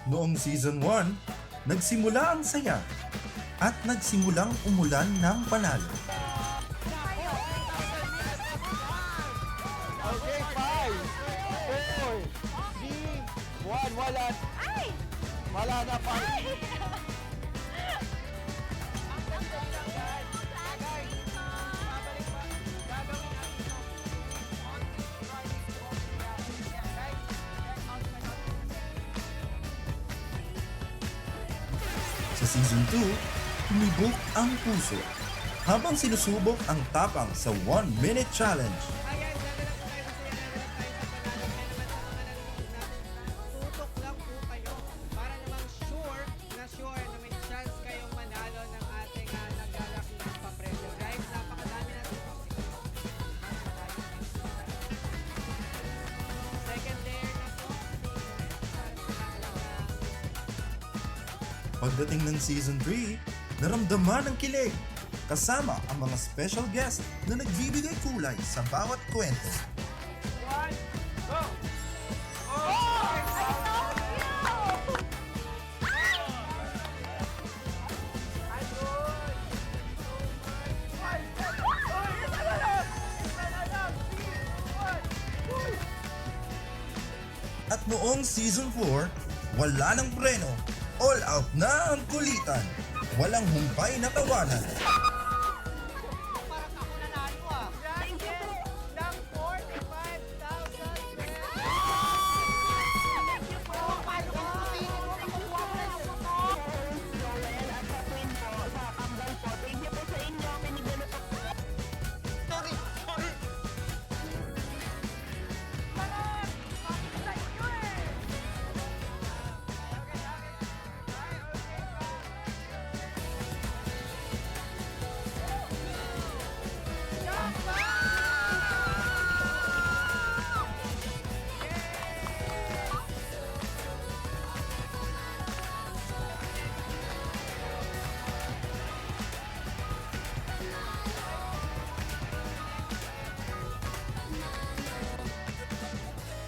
Noong Season 1, nagsimula ang saya at nagsimulang umulan ng panalo. Okay, 5, 4, 3, 1, wala. Ay! Wala na, 5. Sa Season 2, humibok ang puso habang sinusubok ang tapang sa 1-minute challenge. Tutok lang po kayo para namang sure na may chance kayong manalo ng ating naglalaking papremyo. Guys, napakadami natin po. Second layer na po. Pagdating ng Season 3, naramdaman ang kilig kasama ang mga special guest na nagbibigay kulay sa bawat kwento. At noong Season 4, wala ng preno, all out na ang kulitan, walang humpay na tawanan. Parang ako nanalo ah. Ng 45,000 pesos. Thank you po. Paano ko sabihin mo nakukuha mo na yung mo? Joel at sa twin po, sa kambal po. Thank you po sa inyo. Binigyan na po. Sorry.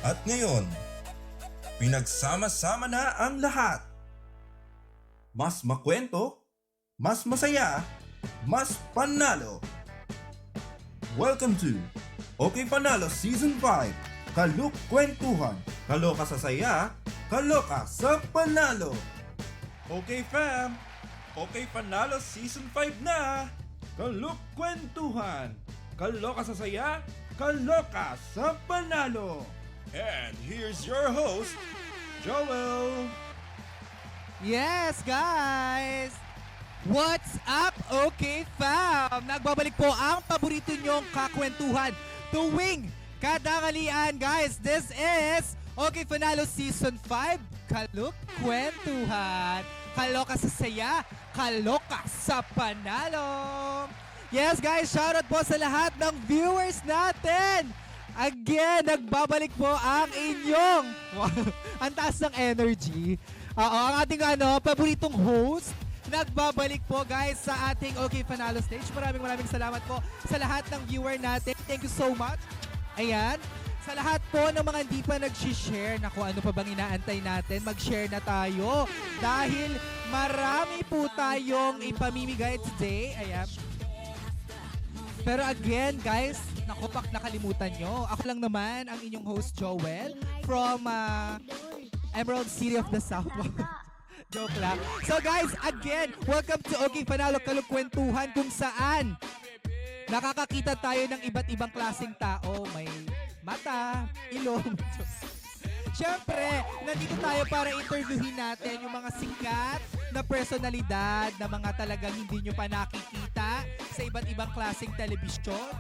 At ngayon, pinagsama-sama na ang lahat. Mas makwento, mas masaya, mas panalo. Welcome to Okay Panalo Season 5, Kaluk Kwentuhan, Kaloka sa saya, Kaloka sa panalo. Okay fam, Okay Panalo Season 5 na, Kaluk Kwentuhan, Kaloka sa saya, Kaloka sa panalo. And here's your host, Joel. Yes, guys! What's up, okay fam? Nagbabalik po ang paborito nyong kakwentuhan tuwing kadangalian, guys. This is Okay Panalo Season 5, Kaluk Kwentuhan. Kaloka sa saya, kaloka sa panalo. Yes, guys, shoutout po sa lahat ng viewers natin. Again, nagbabalik po ang inyong ang taas ng energy. Ang ating paboritong host. Nagbabalik po guys sa ating Okay Panalo stage. Maraming salamat po sa lahat ng viewer natin. Thank you so much. Ayan. Sa lahat po ng mga hindi pa nag-share na kung ano pa bang inaantay natin, mag-share na tayo. Dahil marami po tayong ipamimigay today. Ayan. Pero again, guys, naku, nakalimutan nyo. Ako lang naman ang inyong host, Joel, from Emerald City of the South. Joke lang. So guys, again, welcome to Okay Panalo Kalukwentuhan kung saan nakakakita tayo ng iba't ibang klaseng tao. May mata, ilong. Siyempre, nandito tayo para interviewin natin yung mga sikat na personalidad na mga talagang hindi nyo pa nakikita sa iba't ibang klaseng telebisyon.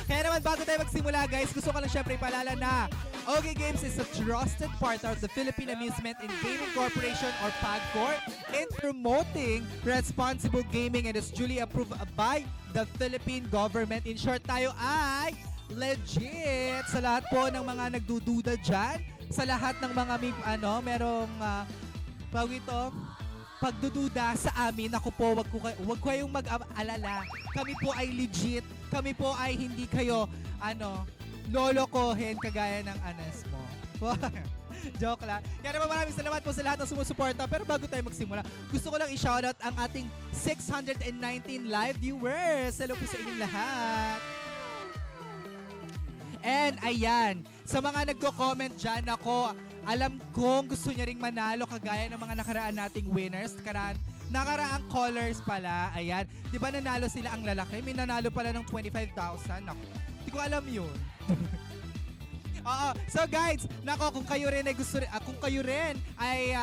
Kaya naman bago tayo magsimula guys, gusto ko lang syempre ipaalala na Okay Games is a trusted partner of the Philippine Amusement and Gaming Corporation or PAGCOR in promoting responsible gaming and is duly approved by the Philippine government. In short, tayo ay legit sa lahat po ng mga nagdududa dyan, sa lahat ng mga may, merong pagdududa sa amin. Ako po, wag kayong mag-alala. Kami po ay legit. Kami po ay hindi kayo lolokohin kagaya ng anas mo. Joke lang. Kaya naman maraming salamat po sa lahat ng sumusuporta. Pero bago tayo magsimula, gusto ko lang i-shoutout ang ating 619 live viewers. Hello po sa inyong lahat. And ayan, sa mga nagko-comment dyan, ako, alam kong gusto niya ring manalo kagaya ng mga nakaraan nating winners. Nakaraang callers pala. Ayan, di ba nanalo sila ang lalaki? May nanalo pala ng 25,000. Ako, hindi ko alam yun. Oo. So guys, kung kayo rin ay kung kayo rin ay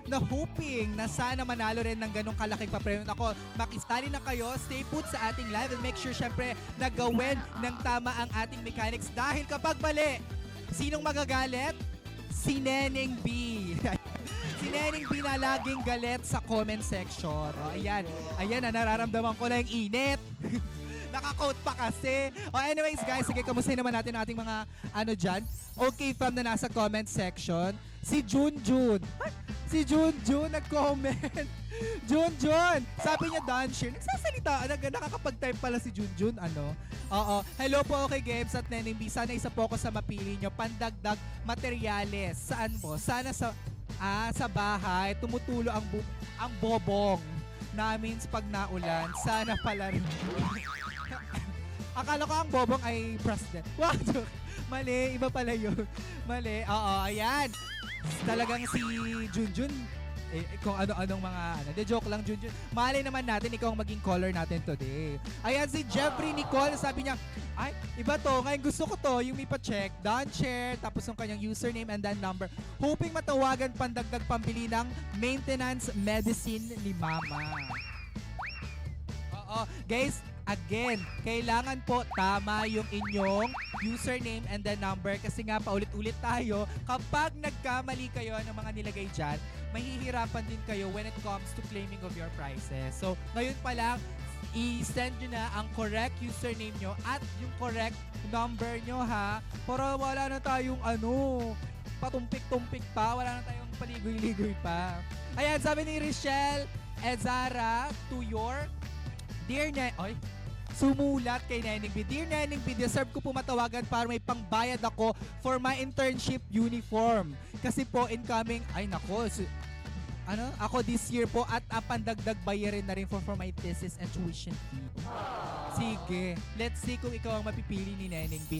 na-hoping na sana manalo rin ng ganong kalaking papremyo. Nako, makistali na kayo, stay put sa ating live and make sure syempre na gawin ng tama ang ating mechanics dahil kapag mali, sinong magagalit? Si Neneng B. Si Neneng B na laging galit sa comment section. O, ayan, nararamdaman ko na yung init. Naka-quote pa kasi. Anyways guys, sige, kamustahin naman natin ang ating mga dyan. Okay fam na nasa comment section. Si Junjun. Si Junjun nag-comment. Junjun! Sabi niya Danshire. Nagsasalita. Nakakapag-type pala si Junjun. Oo. Hello po, okay games at Neneng B. Sana isa po ako sa mapili nyo. Pandagdag materyales. Saan po? Sana sa bahay. Tumutulo ang bobong namin pag naulan. Sana pala rin. Akala ko ang bobong ay president. Wow, mali. Iba pala yun. Mali. Oo, ayan. Talagang si Junjun, kung ano-anong mga, joke lang Junjun. Malay naman natin, ikaw ang maging caller natin today. Ayan, si Jeffrey Nicole, sabi niya, ay, iba to. Ngayon gusto ko to, yung may pa-check. Don't share, tapos yung kanyang username and then number. Hoping matawagan pandagdag pambili ng maintenance medicine ni Mama. Oo, guys, again, kailangan po tama yung inyong username and then number kasi nga paulit-ulit tayo. Kapag nagkamali kayo ng mga nilagay dyan, mahihirapan din kayo when it comes to claiming of your prices. So, ngayon pa lang, i-send nyo na ang correct username nyo at yung correct number nyo ha. Para wala na tayong patumpik-tumpik pa. Wala na tayong paligoy-ligoy pa. Ayan, sabi ni Richelle Ezara to your Dear sumulat kay Neneng B. Dear Neneng B, deserve ko po matawagan para may pangbayad ako for my internship uniform. Kasi po incoming, ako this year po at pandagdag bayarin na rin for my thesis and tuition fee. Sige, let's see kung ikaw ang mapipili ni Neneng B.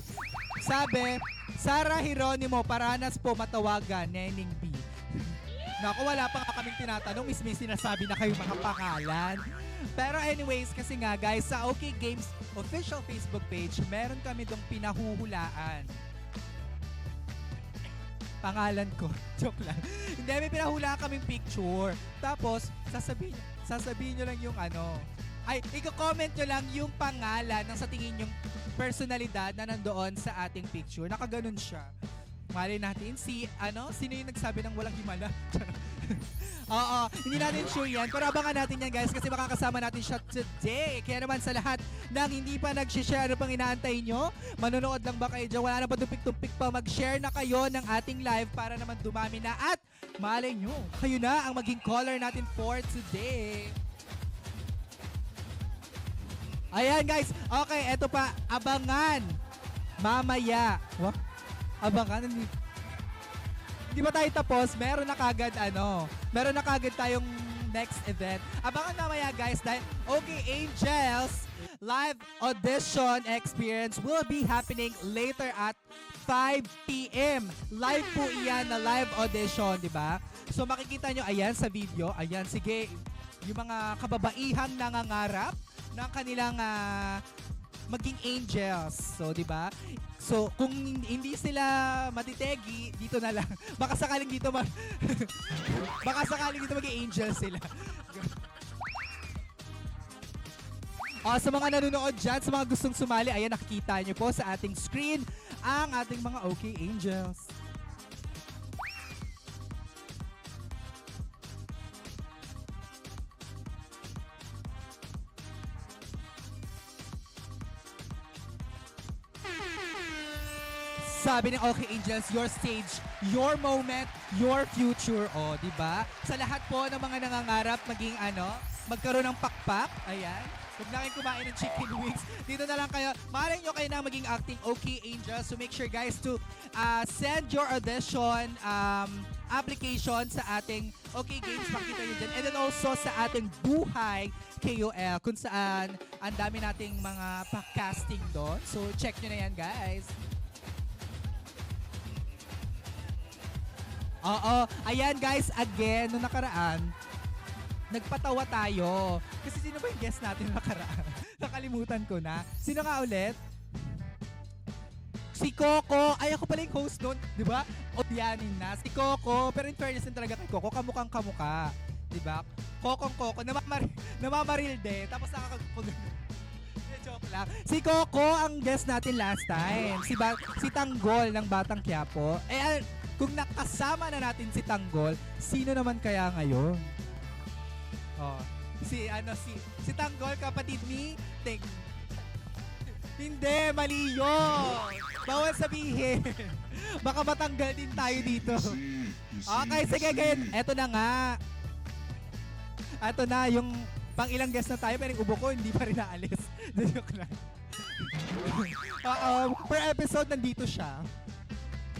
Sabi, Sarah Hieronimo, paranas po matawagan, Neneng B. Naku, wala pa nga kaming tinatanong, may sinasabi na kayo mga pangalan. Pero anyways, kasi nga guys, sa OK Games official Facebook page, meron kami dong pinahuhulaan. Pangalan ko. Joke lang. Hindi, may pinahulaan kaming picture. Tapos, sasabihin nyo lang yung i-comment nyo lang yung pangalan ng sa tingin yung personalidad na nandoon sa ating picture. Nakaganon siya. Mali natin, sino yung nagsabi ng walang himala? Oo, hindi natin sure yan. Pero abangan natin yan guys kasi makakasama natin siya today. Kaya naman sa lahat ng hindi pa nag-share, ano pang inaantay nyo? Manonood lang ba kayo dyan? Wala na pa tumpik-tumpik pa. Mag-share na kayo ng ating live para naman dumami na. At malay nyo, kayo na ang maging caller natin for today. Ayan guys, okay, eto pa. Abangan mamaya. What? Abangan, hindi ba tayo tapos? Meron na kagad tayong next event. Abangan mamaya guys dahil OK Angels live audition experience will be happening later at 5 p.m. Live po iyan na live audition, di ba? So makikita nyo, ayan sa video, ayan, sige, yung mga kababaihang nangangarap ng kanilang maging angels. So, di ba? So, kung hindi sila matitegi, dito na lang. Baka sakaling dito maging angels sila. Sa mga nanonood dyan, sa mga gustong sumali, ayan, nakikita nyo po sa ating screen ang ating mga OK Angels. Sabi ng OK Angels, your stage, your moment, your future. O, di ba? Sa lahat po ng mga nangangarap maging magkaroon ng pakpak. Ayan. Huwag na kayong kumain ng chicken wings. Dito na lang kayo. Maaaring nyo kayo na maging acting OK Angels. So make sure guys to send your audition application sa ating OK Games. Makita nyo dyan. And then also sa ating Buhay KOL kung saan ang dami nating mga pa-casting doon. So check nyo na yan guys. Oo. Ayan guys, again, nung nakaraan, nagpatawa tayo. Kasi sino ba yung guest natin nakaraan? Nakalimutan ko na. Sino nga ulit? Si Coco. Ay, ako pala yung host doon. Di ba? Odianin na. Si Coco. Pero in fairness din talaga kay Coco, kamukhang kamuka. Di ba? Coco. Namamaril din. Tapos joke lang. Si Coco ang guest natin last time. Si Tanggol ng Batang Quiapo. Eh, kung nakasama na natin si Tanggol, sino naman kaya ngayon? Oh, si Tanggol, kapatid ni Teng. Hindi, mali yun. Bawal sabihin. Baka matanggal din tayo dito. Okay, sige, ganyan. Eto na nga. Eto na, yung pang ilang guest na tayo, pero yung ubo ko hindi pa rin naalis. Joke lang. Per episode, nandito siya.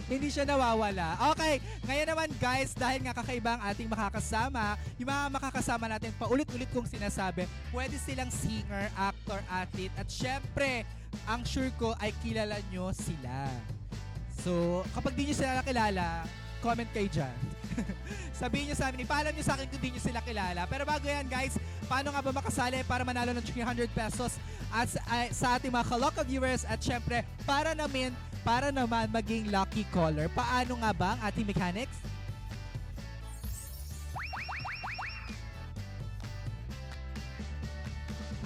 Hindi siya nawawala. Okay, ngayon naman guys, dahil nga kakaiba ang ating makakasama, yung mga makakasama natin, paulit-ulit kong sinasabi, pwede silang singer, actor, athlete, at syempre, ang sure ko ay kilala nyo sila. So, kapag di nyo sila nakilala, comment kayo dyan. Sabihin nyo sa amin, ipaalam nyo sa akin kung di nyo sila kilala. Pero bago yan guys, paano nga ba makasali para manalo ng 300 pesos at sa ating mga Kaloka viewers at syempre, para naman maging lucky caller. Paano nga ba ang ating mechanics?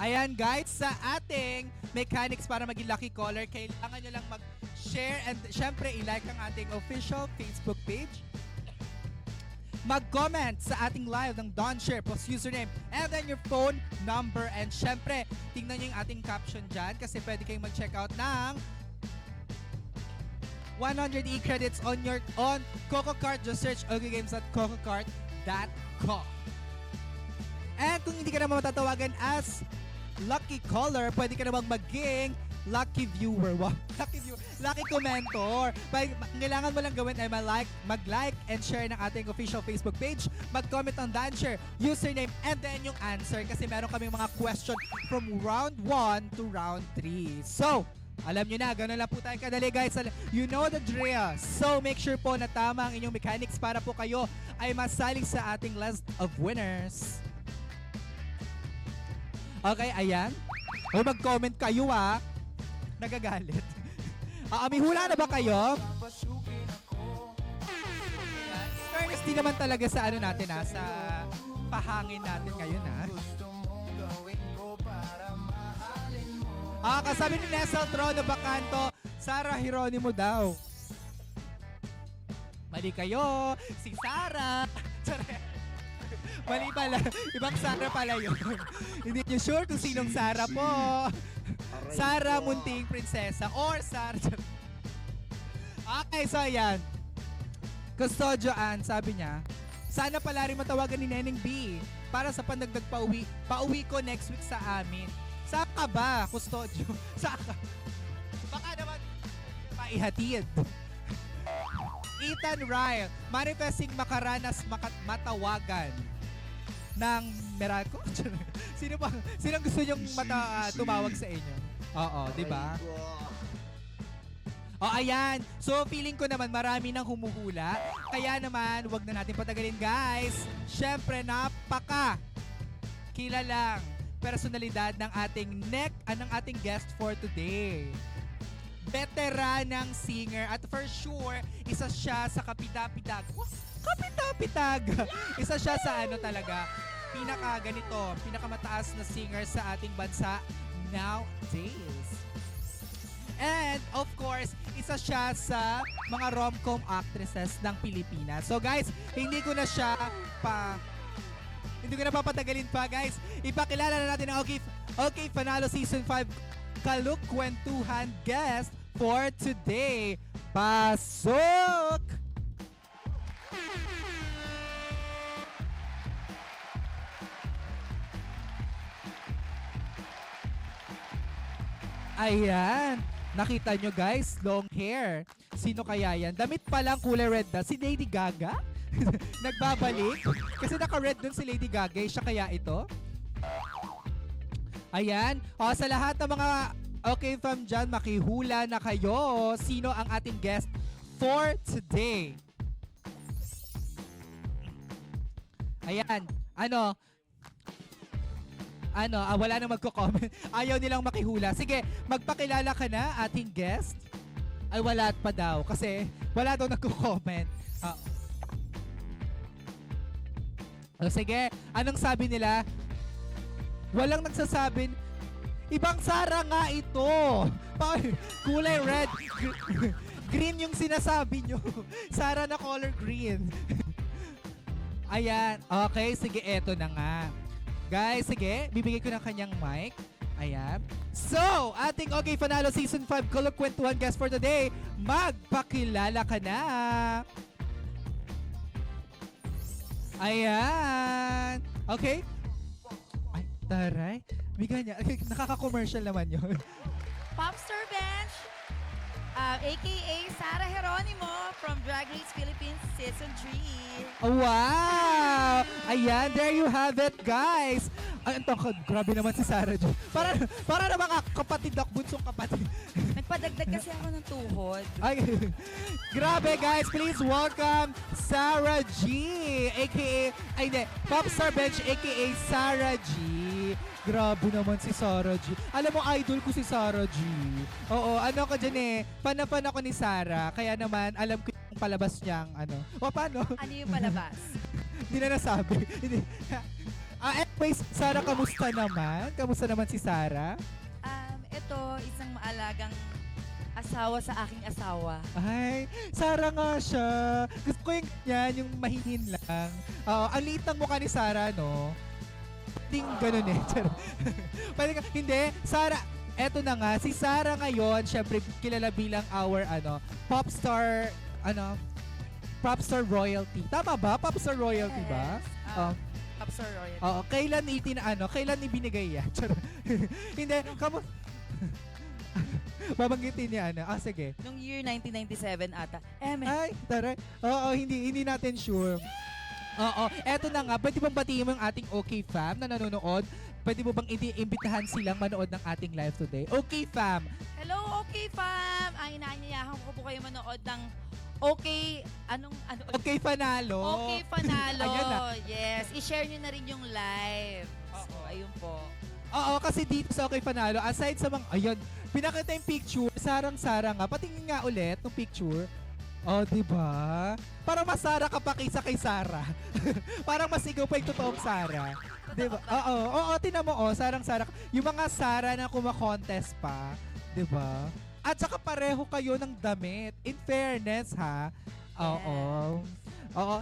Ayan guys, sa ating mechanics para maging lucky caller, kailangan nyo lang mag-share and syempre i-like ang ating official Facebook page. Mag-comment sa ating live ng Don Share, post username, and then your phone number. And syempre, tingnan nyo yung ating caption dyan kasi pwede kayong mag-check out ng 100 e-credits on Coco Cart. Just search OK Games at cococart.com. And kung hindi ka naman matatawagan as lucky caller, pwede ka namang maging lucky viewer. Wow. Lucky commentor. Kailangan mo lang gawin ay mag-like and share ng ating official Facebook page, mag-comment on Danshare, username, and then yung answer kasi meron kaming mga question from round 1 to round 3. So, alam nyo na, gano'n lang po tayo kadali guys. You know the drill. So make sure po na tama ang inyong mechanics para po kayo ay masaling sa ating list of winners. Okay, ayan. O mag-comment kayo nagagalit. May hula na ba kayo? Fairness, di naman talaga sa natin sa pahangin natin ngayon kasabi ni Nesel Trono Bacanto, Sarah Hieronimo daw. Mali kayo, si Sarah. Mali pala, ibang Sarah pala yun. Hindi nyo sure kung sinong Sarah po. Sarah Munting Prinsesa or Sarah. Okay, so ayan. Custodio Ann, sabi niya, sana pala rin matawagan ni Neneng B para sa pandagdag pauwi ko next week sa amin. Saan ka ba, Custodio? Saan ka? Baka naman maihatid. Ethan Ryle, manifesting makaranas matawagan ng Meralco? Sino gusto nyong tumawag sa inyo? Oo, di ba? Ayan. So, feeling ko naman marami nang humuhula. Kaya naman, wag na natin patagalin, guys. Syempre, kilalang personalidad ng ating guest for today. Veteranang singer at for sure, isa siya sa kapitapitag. Isa siya sa pinakamataas na singer sa ating bansa nowadays. And of course, isa siya sa mga rom-com actresses ng Pilipinas. So guys, hindi ko na papatagalin pa guys. Ipakilala na natin ang OK Panalo Season 5 Kalukwentuhan guest for today. Pasok! Ayan. Nakita nyo guys, long hair. Sino kaya yan? Damit pa lang kulay red na. Si Lady Gaga? Nagbabalik? Kasi naka-red dun si Lady Gaga. Siya kaya ito? Ayan. O, sa lahat ng mga okay fam dyan, makihula na kayo. Sino ang ating guest for today? Ayan. Wala nang magko-comment. Ayaw nilang makihula. Sige, magpakilala ka na, ating guest. Ay, wala pa daw. Kasi wala daw nagko-comment. Sige, anong sabi nila? Walang nagsasabi. Ibang Sara nga ito. Kulay red. Green yung sinasabi nyo. Sara na color green. Ayan. Okay, sige, eto na nga. Guys, sige, bibigay ko ng kanyang mic. Ayan. So, ating Okay Fanalo Season 5 Kulog-Kwentuhan guest for today, magpakilala ka na. Ayan. Okay. Ay, taray. Biga niya. Nakaka-commercial naman yun. Popstar Bench, aka Sara Geronimo from Drag Race Philippines Season 3. Wow! Ayan, there you have it, guys. Ay, ang tangkad. Grabe naman si Sara dyan. Para na mga kapatid ako, bunsong kapatid. Nagpadagdag kasi ako ng tuhod. Ay, grabe, guys. Please welcome Sarah G. A.K.A. Ay, hindi. Popstar Bench, A.K.A. Sarah G. Grabe naman si Sarah G. Alam mo, idol ko si Sarah G. Oo, ano ko dyan eh. Fan ako ni Sarah. Kaya naman, alam ko yung palabas niyang ano. O, paano? Ano yung palabas? Hindi na nasabi. Anyways, Sarah, kamusta naman? Kamusta naman si Sarah? Ito, isang maalagang asawa sa aking asawa. Ay, Sarah nga siya. Gusto ko yung ganyan, yung mahihin lang. Ang liit ng mukha ni Sarah, no? Ting ganun eh. Hindi, Sarah, eto na nga, si Sarah ngayon, syempre kilala bilang our popstar royalty. Tama ba? Popstar royalty ba? Yes. Popstar Royal. Oo, kailan ibinigay yan? Hindi, babanggitin niya sige. Nung year 1997 ata. Ay, taray. Oo, hindi natin sure. Oo, eto na nga, pwede bang batiin mo yung ating OK fam na nanonood? Pwede mo bang iimbitahan silang manood ng ating live today? OK fam! Hello, okay fam! Inaanyayahan ko po kayo manood ng Okay, OK Fanalo! Okay Fanalo! Ayan na. Yes, i-share nyo na rin yung live. So, ayun po. Oo, kasi dito sa OK Fanalo, aside sa mga, ayun, pinakita yung picture, sarang-sara nga. Patingin nga ulit ng picture. Oh, di ba? Parang mas Sara ka pa kaysa kay Sara. Parang mas ikaw pa yung totoong Sara. Di ba? Oo, tinan mo, sarang-sara. Yung mga Sara na kumakontest pa, di ba? At saka pareho kayo ng damit. In fairness, ha? Oo.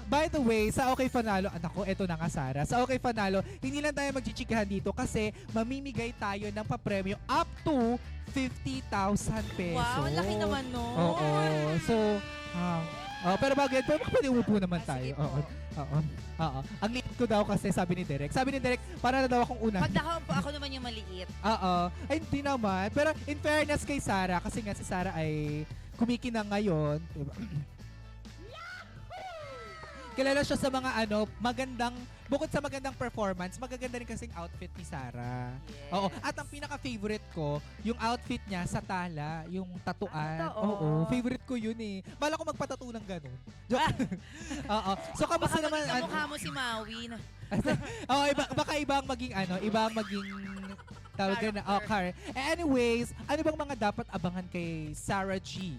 By the way, sa OK Fanalo, anak ko, eto na nga Sara. Sa OK Fanalo, hindi lang tayo magchichikahan dito kasi mamimigay tayo ng papremyo up to 50,000 pesos. Wow, ang laki naman nun. Oo. So, pero bago yan, pwede umupo naman tayo. Sige po. Oo. Ang liit ko daw kasi, sabi ni Derek, para na daw akong una. Pag ako naman yung maliit. Oo. Ay, hindi naman. Pero in fairness kay Sarah, kasi nga si Sarah ay kumikinang ngayon. Diba? Kilala siya sa mga bukod sa magandang performance, magaganda rin kasing outfit ni Sarah. Yes. Oo. At ang pinaka-favorite ko, yung outfit niya sa tala, yung tatuan. totoo. Oo. Favorite ko yun eh. Bala ko magpatato ng ganun. Oo. So, Baka kamusta naman? maging kamukha mo si Maui. Oo, baka ibang maging tawag na. Okay. Anyways, ano bang mga dapat abangan kay Sarah G?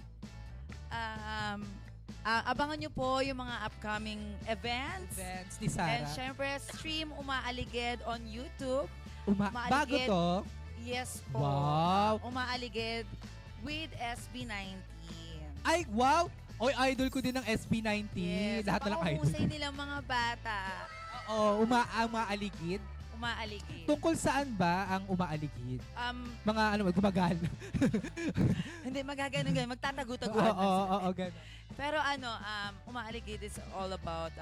Abangan nyo po yung mga upcoming events. Events ni Sarah. And syempre, stream Umaaligid on YouTube. Bago Maaligid. to? Yes po. Wow. Umaaligid with SB19. Ay, wow! Oy, idol ko din ng SB19. Yes. Lahat na lang idol. Panghuhusay nilang mga bata. Oo, umaaligid. Umaaligid. Tungkol saan ba ang umaaligid? Mga gumagana. Hindi, magaganon-ganon. Magtatago-tago. Oo, ganun. Pero umaaligid is all about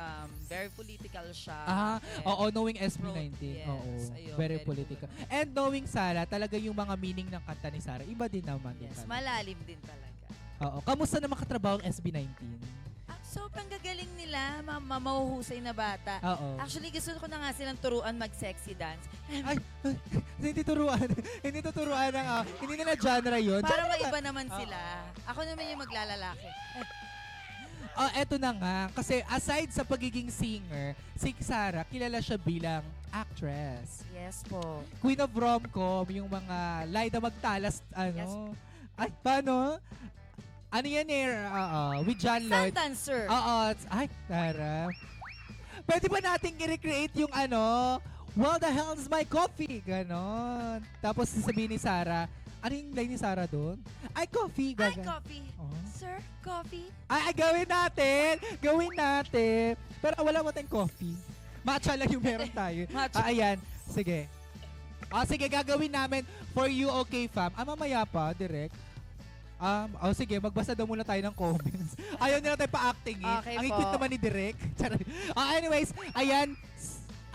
very political siya. And Oo, knowing SB19. Yes, Oo, ayun, very very political. political. And knowing Sara, talaga yung mga meaning ng kanta ni Sara, iba din naman din Yes, talaga. malalim din talaga. Oo, kamusta naman katrabaho ang SB19? Sobrang gagaling nila, mahuhusay na bata. Oo. Actually, gusto ko na nga silang turuan mag-sexy dance. Ay, hindi tuturuan. Hindi tuturuan ng, hindi nila genre yun. Para Genre maiba ba? naman sila. Ako naman yung maglalalaki. Eto na nga. Kasi aside sa pagiging singer, si Sara, kilala siya bilang actress. Yes po. Queen of Romcom, yung mga Laida Magtalas, Ay, paano? Ano yan with John Lloyd. Sun dancer. Ay, Tara. Pwede ba nating i-recreate yung well, the hell is my coffee? Ganon. Tapos sasabihin ni Sara, ano yung line ni Sara doon? Ay, coffee. Ay, Gaga. coffee. Oh. Sir, coffee. Ay, gawin natin. Gawin natin. Pero wala mo tayong coffee. Matcha lang yung meron tayo. Matcha. Ayan. Sige. Sige, gagawin namin for you, okay, fam. Mamaya pa, direct. Sige, magbasa daw muna tayo ng comments. Ayaw nila tayo pa-acting eh. Okay Ang po. cute naman ni Direk. Charot. Anyways, ayan.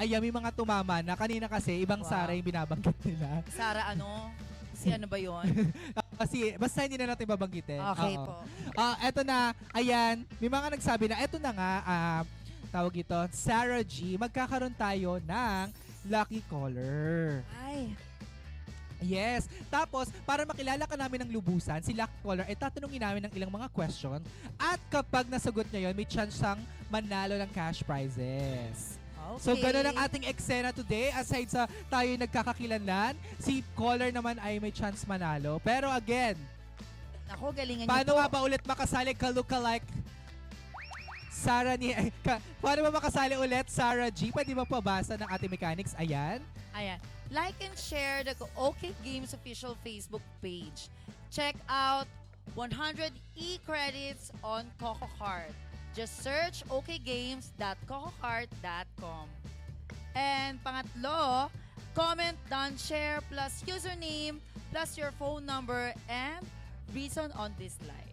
May mga tumama na kanina kasi ibang Wow. Sara yung binabanggit nila. Sara, si ano ba yon? Kasi basta hindi na natin babanggitin. Okay Oo. po. Eto na, ayan. May mga nagsabi na, eto na nga, tawag ito, Sarah G, magkakaroon tayo ng lucky caller. Ay, Yes. Tapos, para makilala ka namin ng lubusan, si Lucky Caller, tatanungin namin ng ilang mga question. At kapag nasagot niya yon, may chance siyang manalo ng cash prizes. okay. So, ganun ang ating eksena today. Aside sa tayo nagkakakilanlan, si Caller naman ay may chance manalo. Pero again, Ako, galingan niyo paano po. nga ba ulit makasali ka-lookalike Sarah ni... paano ba makasali ulit Sarah G? Pwede ba pabasa ng ating mechanics? Ayan. Ayan. Like and share the OK Games official Facebook page. Check out 100 e-credits on CocoCard. Just search okgames.cococard.com. And pangatlo, comment, done, share, plus username, plus your phone number, and reason on this live.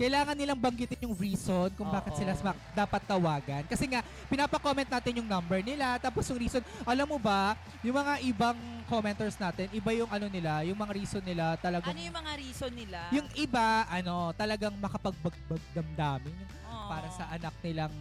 Kailangan nilang banggitin yung reason kung bakit Oo. sila dapat tawagan. Kasi nga, pinapa-comment natin yung number nila, tapos yung reason, alam mo ba, yung mga ibang commenters natin, iba yung nila, yung mga reason nila talagang... Ano yung mga reason nila? Yung iba, talagang makapagbag damdamin. Yung Oo. para sa anak nilang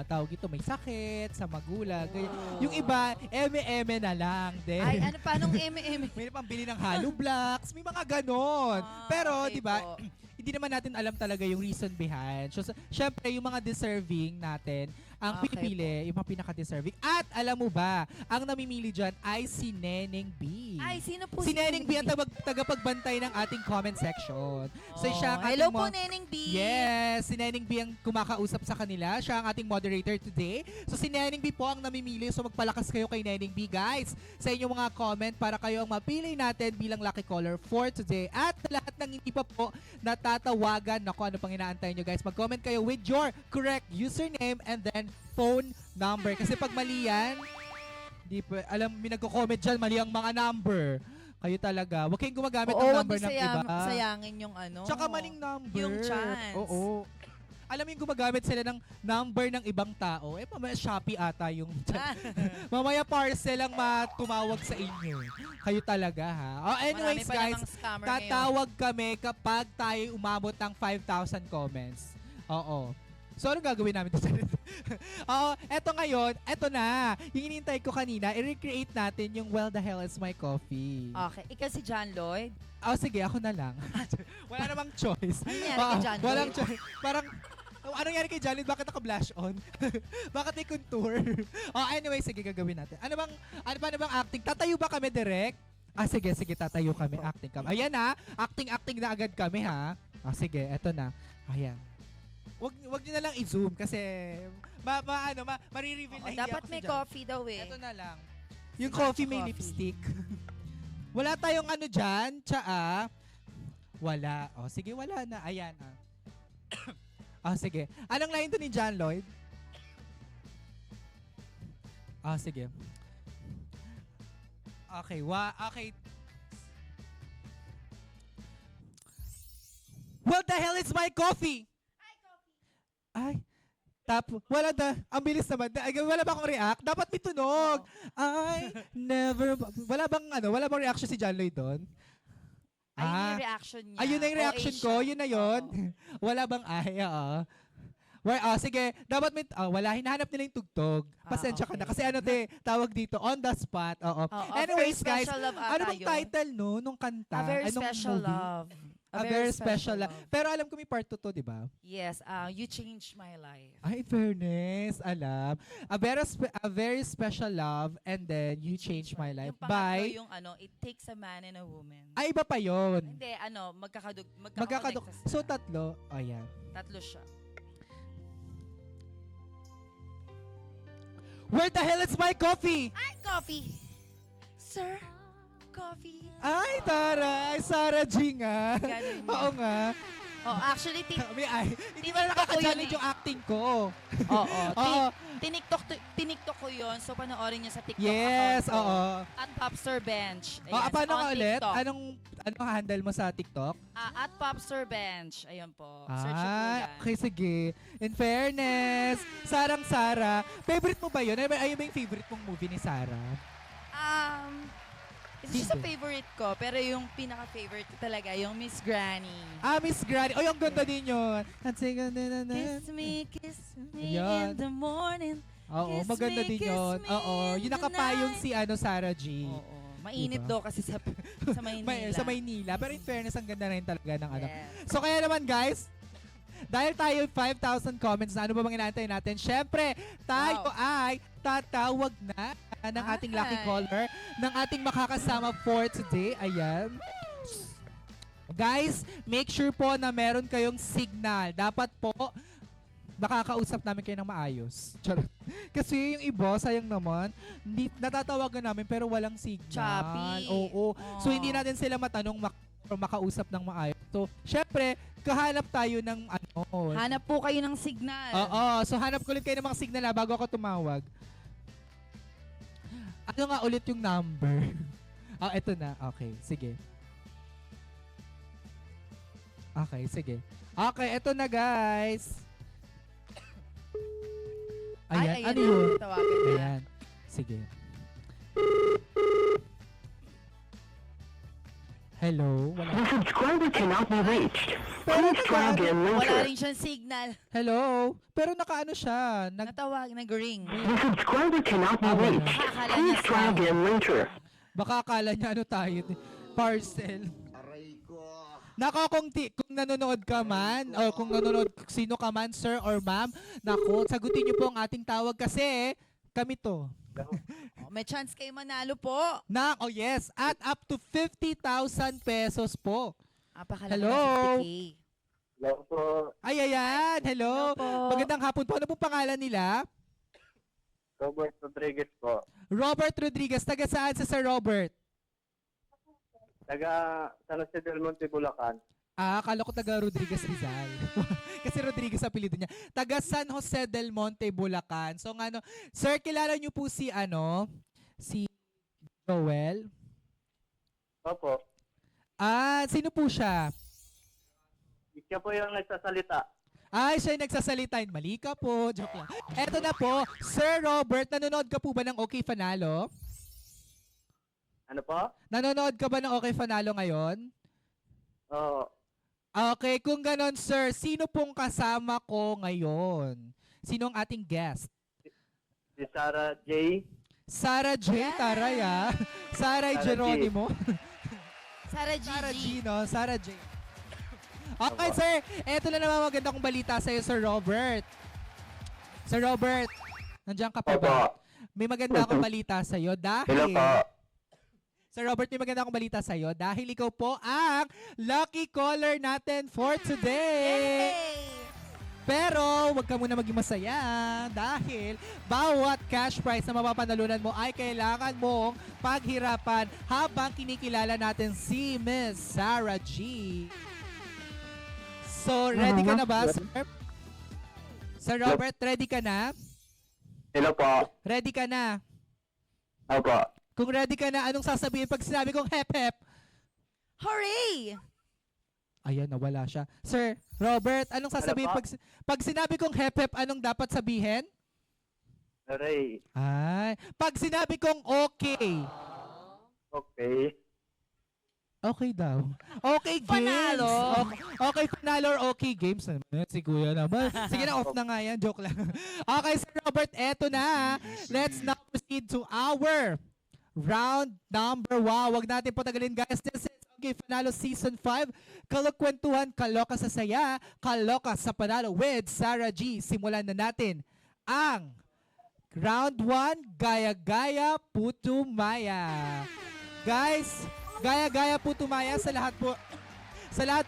tawag ito, may sakit, sa magulang. ganyan. Oo. Yung iba, eme-eme na lang. Din. Ay, ano, paanong eme-eme? May pambili ng hollow blocks, may mga ganon. Pero, okay di ba, po. hindi naman natin alam talaga yung reason behind. So, syempre, yung mga deserving natin, ang Okay pinipili, yung mga pinaka-deserving. At alam mo ba, ang namimili dyan ay si Neneng B. Ay, sino po Si Neneng B ang tagapagbantay ng ating comment section. So, siya ang hello ating po, Neneng B. Yes, si Neneng B ang kumakausap sa kanila. Siya ang ating moderator today. So si Neneng B po ang namimili. So magpalakas kayo kay Neneng B, guys, sa inyong mga comment para kayo ang mapili natin bilang lucky caller for today. At lahat ng hindi pa po natatawagan, naku, ano pang inaantay nyo, guys, mag-comment kayo with your correct username and then phone number. Kasi pag mali yan, may nagko-comment dyan, mali ang mga number. Kayo talaga. Huwag kayong gumagamit ng number ng iba. sayangin yung Tsaka maling number. Yung chance. Oo. Alam mo yung gumagamit sila ng number ng ibang tao. Mamaya Shopee ata yung... mamaya parcel ang tumawag sa inyo. Kayo talaga, ha? Anyways, Marami pa guys, namang scammer ngayon. tatawag kami kapag tayo umabot ng 5,000 comments. Oo. So, anong gagawin namin dito? Eto ngayon, eto na. Yung inintay ko kanina, i-recreate natin yung Well, the hell is my coffee. Okay. Ikaw si John Lloyd. Sige, ako na lang. Wala namang choice. Ano nangyari kay John Lloyd? Walang choice. Parang, ano nangyari kay John Lloyd? Bakit naka-blush on? Bakit may contour? Anyway, sige, gagawin natin. Ano bang acting? Tatayo ba kami direct? Sige, tatayo kami. Acting kami. Ayan na. Acting na agad kami, ha? Sige, eto na. Ayan. Wag niyo na lang i-zoom kasi marireveal na hindi Dapat ako may si John. coffee daw eh. Eto na lang. Yung coffee may coffee. lipstick. Wala tayong dyan, tsaa. Wala. Sige, wala na. Ayan. Sige. Anong line to ni John Lloyd? Sige. Okay, okay. What the hell is my coffee? Ay, wala na. Ang bilis naman. Wala ba akong react? Dapat may tunog. Ay, never. Wala bang reaction si John Lloyd doon? Ayun yung reaction niya. Ayun na yung reaction ko. Yun na yun. Wala bang ay, oo. Sige, dapat may, wala, hinahanap nila yung tugtog. Pasensya ka na. Kasi tawag dito, on the spot. Oo. Anyways, guys, ano bang title nung kanta? A Very Anong Special movie? Love. A Very Special Love. Pero alam ko may part 2 to, di ba? Yes, You Changed My Life. Ay, in fairness, alam. A very Special Love and then You Changed My Life Yung pangatlo by... yung It Takes a Man and a Woman. Ay, iba pa yon. Hindi, magkakadug. So, tatlo. Ayan. Tatlo siya. Where the hell is my coffee? Ay, coffee! Sir, coffee. Ay, taray. Sarah G nga. Ganun yun. Oo nga. Oh, actually, Hindi ba nakaka-challenge yung acting ko? Oo. Oo. Tiniktok ko yun. So, panoorin niyo sa TikTok Yes, account ko. oo. At Popstar Bench. Paano on ka ulit? TikTok. Anong handle mo sa TikTok? At Popstar Bench. Ayun po. Search niyo po yan. Okay, sige. In fairness, Sarang-Sara. Favorite mo ba yun? Ayun ba yung favorite mong movie ni Sarah? Isa siya sa favorite ko. Pero yung pinaka-favorite ko talaga, yung Miss Granny. Miss Granny. Ang ganda din yun. Kiss me Yan. in the morning. Oo, Kiss maganda me, din kiss yun. me Oo, in yung the nakapayong night. si Sarah G. Oo. Mainit Diba? daw kasi sa Maynila. Sa Maynila. Pero in fairness, ang ganda rin talaga ng ano. Yes. So kaya naman guys, dahil tayo 5,000 comments na ano ba bang inaantay natin? Syempre, tayo ay tatawag na ng ating lucky Ay. caller, ng ating makakasama for today. Ayan. Guys, make sure po na meron kayong signal. Dapat po, nakakausap namin kayo ng maayos. Charot. Kasi yung iba, sayang naman, natatawagan namin pero walang signal. Choppy. Oo. So Oh. hindi natin sila matanong makausap ng maayos. So, syempre, kahanap tayo ng Hanap po kayo ng signal. Oo. So, hanap ko ulit kayo ng mga signal bago ako tumawag. Ano nga ulit yung number? Eto na. Okay, sige. Okay, sige. Okay, eto na guys. Ayan, Ay, ano ayun yun? na. Tawagan na. Ayan. Sige. Hello? Wala. The subscriber cannot be reached. Pero Please try again Wala later. rin siyang signal. Hello? Pero nakaano siya? Nag-ring. The subscriber cannot be wala. reached. Akala niya Please try spam. again later. Baka akala niya tayo. Parcel. Nako, kung nanonood ka man, o kung nanonood sino ka man, sir or ma'am, nako, sagutin niyo po ang ating tawag kasi kami to. May chance kayo manalo po. Yes, at up to 50,000 pesos po. Napakalaki Hello? ng 50K. Hello po. Ay, ayan. Hello. Hello po. Magandang hapon po. Ano pong pangalan nila? Robert Rodriguez po. Robert Rodriguez. Taga saan si Sir Robert? Taga San Jose del Monte, Bulacan. Akala ko taga Rodriguez Rizal. Kasi Rodriguez apelido niya. Taga San Jose del Monte, Bulacan. So sir, kilala niyo po si si Joel? Opo. Sino po siya? Siya po yung nagsasalita. Ay, siya yung nagsasalita. Mali ka po. Joke lang. Eto na po. Sir Robert, nanonood ka po ba ng Okay Fanalo? Ano po? Nanonood ka ba ng Okay Fanalo ngayon? Oo. Okay, kung ganon sir, sino pong kasama ko ngayon? Sino ang ating guest? Si Sarah J. Sarah J. Yes. Taray Sarah Sarah G. Geronimo. Sarah Gigi. Sarah G, no? Sarah J. Okay, Opo. sir. Eto na naman maganda kong balita sa'yo, Sir Robert. Sir Robert, nandiyan ka pa ba? Opo. May maganda akong balita sa'yo dahil... Hello po. Sir Robert, may maganda akong balita sa'yo dahil ikaw po ang lucky caller natin for today. Yay! Pero, wag ka muna maging masaya dahil bawat cash prize na mapapanalunan mo ay kailangan mong paghirapan habang kinikilala natin si Miss Sarah G. So, ready ka na ba, sir? Sir Robert, ready ka na? Hello po. Ready ka na? Opo. Kung ready ka na, anong sasabihin pag sinabi kong hep-hep? Hooray! Ayan, nawala siya. Sir Robert, anong sasabihin Ano pag sinabi kong hep-hep, anong dapat sabihin? Hooray. Ay, pag sinabi kong okay. Okay. Okay daw. Okay, games. Panalo. Okay, okay, panalo or okay games naman. Si Kuya naman. Sige na, off na nga yan. Joke lang. Okay, Sir Robert, eto na. Let's now proceed to our round number 1. Wag natin patagalin, guys. This is Okay Panalo Season 5. Kalokwentuhan, kaloka sa saya, kaloka sa panalo with Sarah G. Simulan na natin ang round 1, Gaya-Gaya Puto Maya. Guys, Gaya-Gaya Puto Maya sa lahat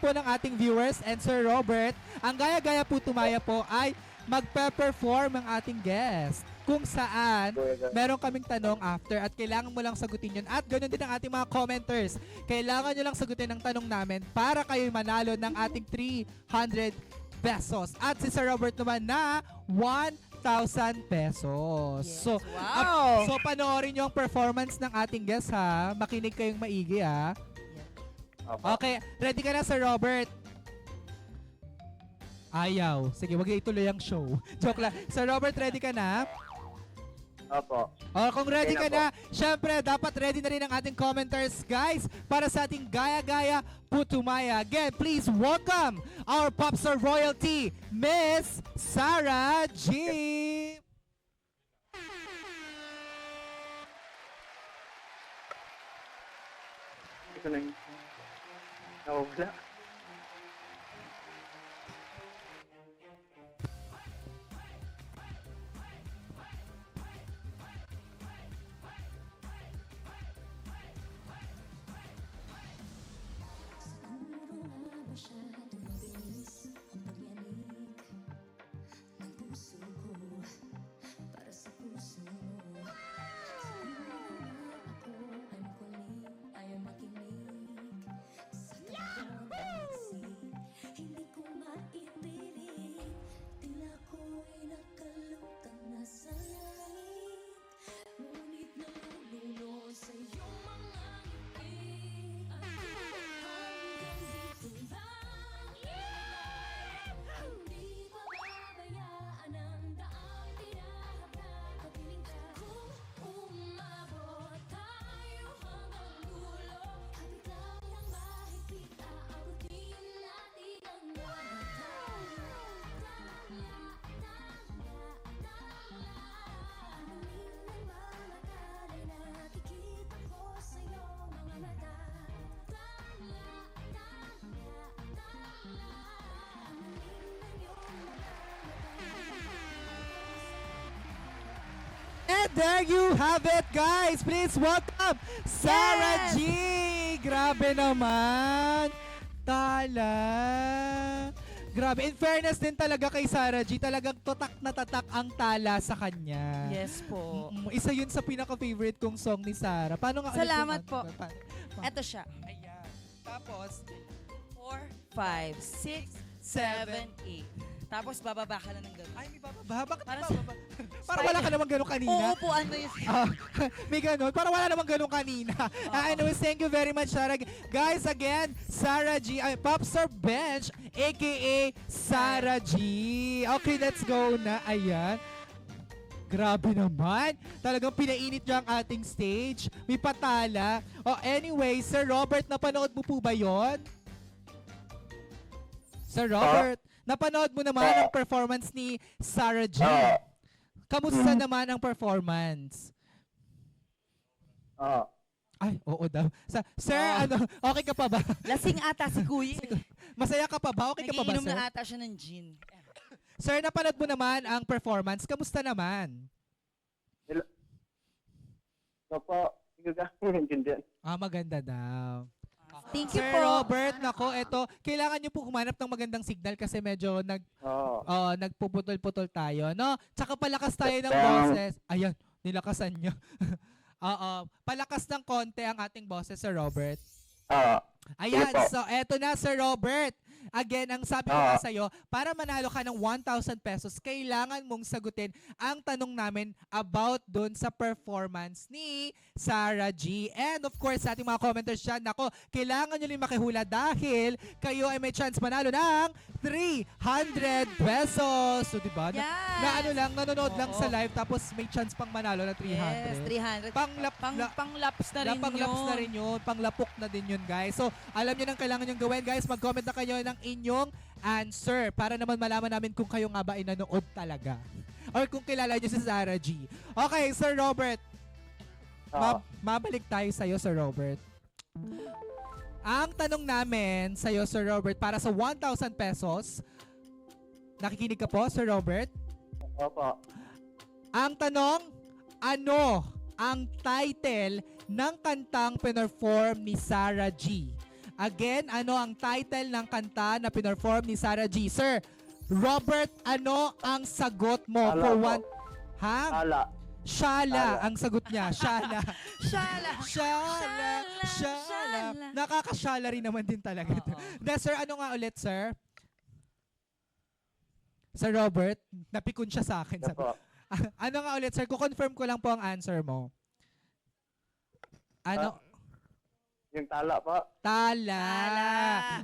po ng ating viewers and Sir Robert, ang Gaya-Gaya Puto Maya po ay magpe-perform ang ating guest kung saan meron kaming tanong after at kailangan mo lang sagutin yun. At ganoon din ang ating mga commenters. Kailangan nyo lang sagutin ang tanong namin para kayo manalo ng ating 300 pesos. At si Sir Robert naman na 1,000 pesos. Yes. So, Wow! so panoorin nyo ang performance ng ating guest ha. Makinig kayong maigi ha. Opo. Okay, ready ka na Sir Robert? Ayaw. Sige, wag na ituloy ang show. Joke lang. Sir Robert, ready ka na? Opo. O, kung ready Okay ka na na, syempre, dapat ready na rin ang ating commenters, guys, para sa ating Gaya-Gaya Puto Maya. Again, please welcome our Popstar Royalty, Miss Sarah G. Ito na yun. Nawala. Hindi ko maipilit, tila ko'y nakalutang nasa langit. Ngunit naluluno sa iyong mga ngiti. Hanggang dito lang, hindi ko babayaan ang daang tinahakang kapiling ka. Kung umabot tayo hanggang dulo, kapit lang ng mahigpit, aabutin natin ang mga tala. Anunin ng mga talay, nakikita ko sa iyong mga mata. Anunin ng iyong mga And there you have it, guys. Please welcome Sarah Yes! G. Grabe naman. Tala. Grabe. In fairness din talaga kay Sarah G, talagang tatak na tatak ang tala sa kanya. Yes po. Isa yun sa pinaka-favorite kong song ni Sarah. Paano nga? Salamat ulit po. yung ano? Eto siya. Ayan. Tapos, 4, 5, 6, 7, 8. Tapos bababa ka na ng gano'n. ay, may bababa. Bakit Parang may bababa? Parang wala ka namang ganun kanina. Uupuan mo yung... Ah, may ganun. Parang wala namang ganun kanina. Anyways, thank you very much, Sarah. Guys, again, Sarah G, Popstar Bench, aka Sarah G. Okay, let's go na. Ayan. Grabe naman. Talagang pinainit niya ang ating stage. May patala. Oh, anyway, Sir Robert, napanood mo po ba yon? Sir Robert, napanood mo naman ang performance ni Sarah G. Kamusta naman ang performance? Oo. Ay, oo daw. Sir, ano, okay ka pa ba? Lasing ata si Kuya. Masaya ka pa ba? Okay ka pa ba, Nagiinom sir? na ata siya ng gin. Sir, napanood mo naman ang performance. Kamusta naman? Opo. Sige ka. Hindi. Maganda daw. Thank you Sir po. Robert, nako, eto, kailangan nyo po humanap ng magandang signal kasi medyo Oo. nagpuputol-putol tayo, no? Tsaka palakas tayo ng Down. boses. Ayan, nilakasan nyo. Oo, palakas ng konti ang ating boses, Sir Robert. Oo. Ayan, Sige po. so eto na, Sir Robert. Again, ang sabi ko nga sa'yo, para manalo ka ng 1,000 pesos, kailangan mong sagutin ang tanong namin about dun sa performance ni Sarah G. And of course, sa ating mga commenters dyan, nako, kailangan nyo rin makihula dahil kayo ay may chance manalo ng 300 pesos. So, diba? Yes. Na ano lang, nanonood lang Oo. sa live tapos may chance pang manalo ng 300. Yes, 300. Pang-laps na rin pang-laps yun. na rin yun. Panglapok na din yun, guys. So, alam nyo nang kailangan nyo gawin, guys. Mag-comment na kayo ng inyong answer para naman malaman namin kung kayo nga ba ay nanood talaga. Or kung kilala nyo si Sarah G. Okay, Sir Robert. Mabalik tayo sa'yo, Sir Robert. Ang tanong namin sa'yo, Sir Robert, para sa 1,000 pesos, nakikinig ka po, Sir Robert? Opo. Ang tanong, ano ang title ng kantang pinerform ni Sarah G? Again, ano ang title ng kanta na pinerform ni Sarah G? Sir Robert, ano ang sagot mo Shala for po. one? Ha? Ala. Shala ang sagot niya. Shala. Shala. Shala. Shala. Nakakashala rin naman din talaga. Oo. Sir, ano nga ulit, sir? Sir Robert, napikon siya sa akin. Opo. Ano nga ulit, sir? Kukonfirm ko lang po ang answer mo. Ano? Yung tala po. Tala. Tala.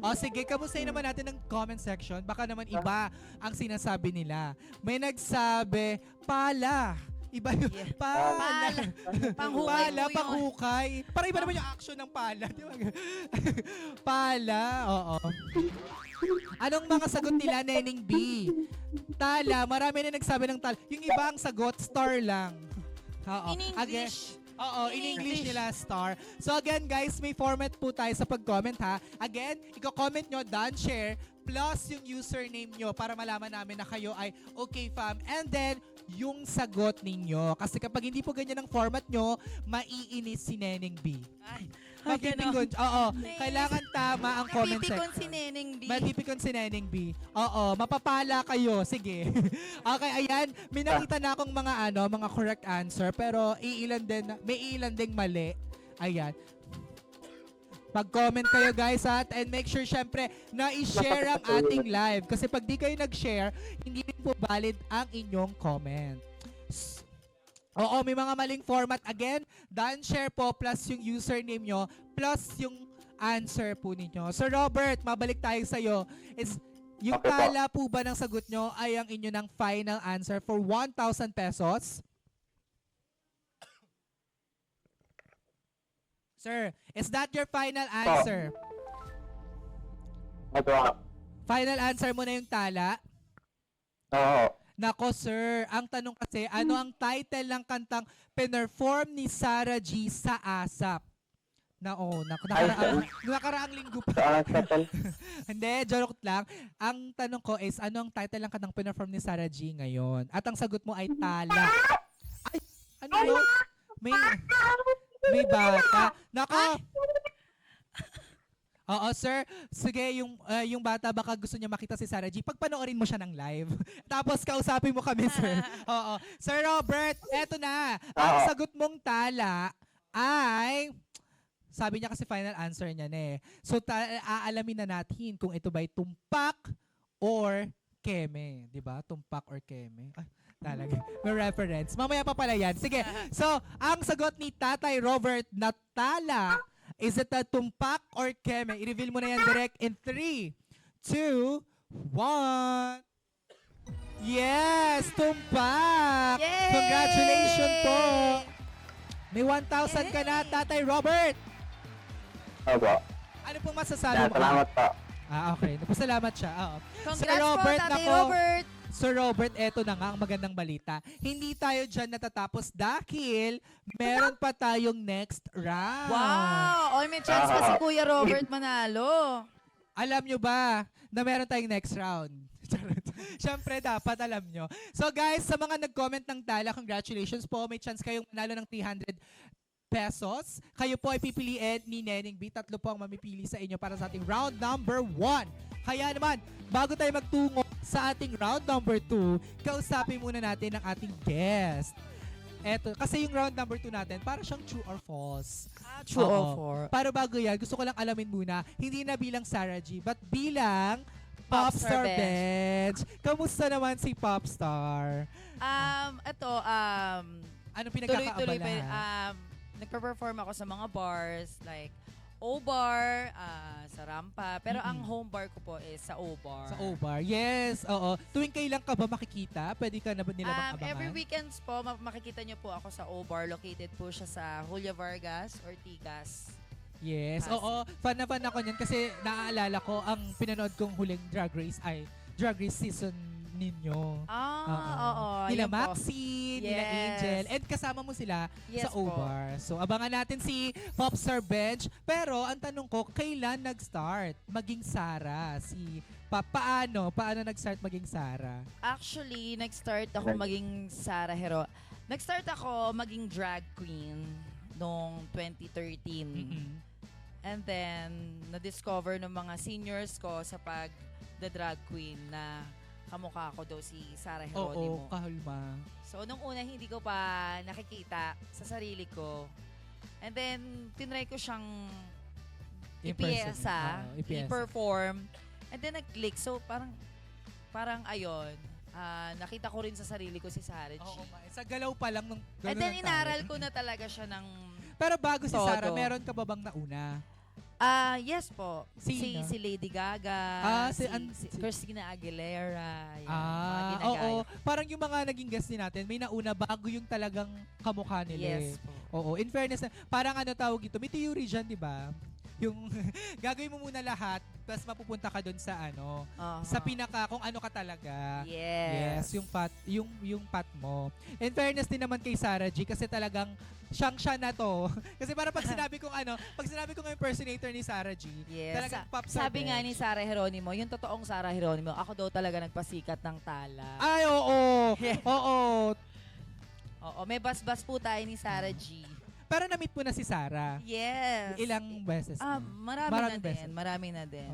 O sige, kamustahin naman natin ng comment section. Baka naman iba ang sinasabi nila. May nagsabi, pala. Iba yung Yeah. pala. Pala. Panghukay Pala, po yun. panghukay. Para iba naman yung action ng pala. Di ba? Pala, oo. Anong mga sagot nila, Neneng B? Tala, marami na nagsabi ng tala. Yung iba ang sagot, star lang. Oo. In Again, English. oo, in In English English. nila star. So again guys, may format po tayo sa pag-comment ha. Again, i-comment nyo, done, share, plus yung username nyo para malaman namin na kayo ay okay fam. And then, yung sagot ninyo. Kasi kapag hindi po ganyan ang format nyo, maiinis si Neneng B. Ay, Magpipikon. Oo, Naiinis. kailangan tama ang comment section. Napipikon si Neneng B. Matipikon si Neneng B. Oo, mapapala kayo. Sige. Okay, ayan. May nakita na akong mga correct answer pero may ilan ding mali. Ayan. Pag-comment kayo guys and make sure syempre na i-share ang ating live kasi pag di kayo nag-share, hindi rin po valid ang inyong comment. Oo, may mga maling format. Again, done share po plus yung username nyo plus yung answer po ninyo. So Robert, mabalik tayo sa'yo. Yung Okay po. tala po ba ng sagot nyo ay ang inyo ng final answer for 1,000 pesos? Sir, is that your final answer? Opo. Final answer mo na yung tala? Oo. Nako sir, ang tanong kasi, ano ang title ng kantang pinerform ni Sarah G sa ASAP? Nakaraang linggo pa. Sa asap. Hindi, joke lang. Ang tanong ko is, ano ang title ng kantang pinerform ni Sarah G ngayon? At ang sagot mo ay tala. Ay, ano yun? May bata. Nako! Oo, sir. Sige, yung bata baka gusto niya makita si Sarah G. Pagpanoorin mo siya ng live. Tapos kausapin mo kami, sir. Oo. Sir Robert, eto na. Ang sagot mong tala ay... Sabi niya kasi final answer niya na eh. So, aalamin na natin kung ito ba'y tumpak or keme. Diba? Tumpak or keme. Ay, talaga. May reference. Mamaya pa pala yan. Sige. So, ang sagot ni Tatay Robert na tala, is it a tumpak or keme? I-reveal mo na yan direct in 3, 2, 1. Yes! Tumpak! Yay! Congratulations po! May 1,000 ka na, Tatay Robert! Opo. Ano pong masasabi mo? Salamat po. Okay. Napasalamat siya. Oo. Congrats po, Tatay nako. Robert. Sir Robert, eto na nga ang magandang balita. Hindi tayo dyan natatapos dahil meron pa tayong next round. Wow! Oy, may chance pa si Kuya Robert manalo. Alam nyo ba na meron tayong next round? Siyempre, dapat alam nyo. So guys, sa mga nag-comment ng tala, congratulations po. May chance kayong manalo ng 300 pesos. Kayo po ay pipiliin ni Neneng B. Tatlo po ang mamipili sa inyo para sa ating round number 1. Kaya naman, bago tayo magtungo sa ating round number 2, kausapin muna natin ang ating guest. Eto, kasi yung round number 2 natin, para siyang true or false. True or Oo. false? Para bago yan, gusto ko lang alamin muna, hindi na bilang Sarah G, but bilang Popstar Popstar Bench. Kamusta naman si Popstar? Ito, Anong tuloy-tuloy pa, pinagkakaabalahan? nagpe-perform ako sa mga bars, like O-Bar, sa Rampa. Pero ang home bar ko po is sa O-Bar. Sa O-Bar. Yes, oo. Tuwing kailan ka ba makikita? Pwede ka na ba nila abangan? Every weekends po, makikita nyo po ako sa O-Bar. Located po siya sa Julia Vargas, Ortigas. Yes, Pasig. oo. Fan na fan ako niyan kasi naaalala ko ang pinanood kong huling Drag Race ay Drag Race season ninyo. Oo. Nila yun po. Maxine, nila Yes. Angel, and kasama mo sila Yes sa po. O-Bar. So, abangan natin si Popstar Bench. Pero, ang tanong ko, kailan nag-start maging Sarah? Paano nag-start maging Sarah? Actually, nag-start ako maging Sarah Hero. Nag-start ako maging drag queen noong 2013. And then, na-discover ng mga seniors ko sa pag-drag queen na kamukha ko daw si Sarah Oo, Geronimo. kahalma. So, nung una, hindi ko pa nakikita sa sarili ko. And then, tinry ko siyang ipiyesa, i-perform. And then, nag-click. So, parang ayon. Nakita ko rin sa sarili ko si Sarah G. Oo, sa galaw pa lang nung And then, inaral ko na talaga siya ng Pero bago si Todo. Sarah, meron ka ba bang nauna? yes po. Sino? Si Lady Gaga, si Christina Aguilera, yan, mga ginagaya. Oo. Parang yung mga naging guest din natin, may nauna bago yung talagang kamukha nila. Yes eh. po. Oo. In fairness, parang tawag ito, may theory dyan, di ba? Yung gagawin mo muna lahat, tapos mapupunta ka doon sa sa pinaka kung ano ka talaga. Yes. Yung pat mo. In fairness din naman kay Sarah G kasi talagang siya na to. Kasi para pag sinabi kong impersonator ni Sarah G, Yes. talagang Popstar Sabi nga Bench. ni Sarah Geronimo, yung totoong Sarah Geronimo, ako daw talaga nagpasikat ng tala. Ay, oo. Oo. Oo, may bas-bas po tayo ni Sarah G. Pero na-meet mo na si Sarah. Yes. Ilang beses na? Maraming beses. Marami na din.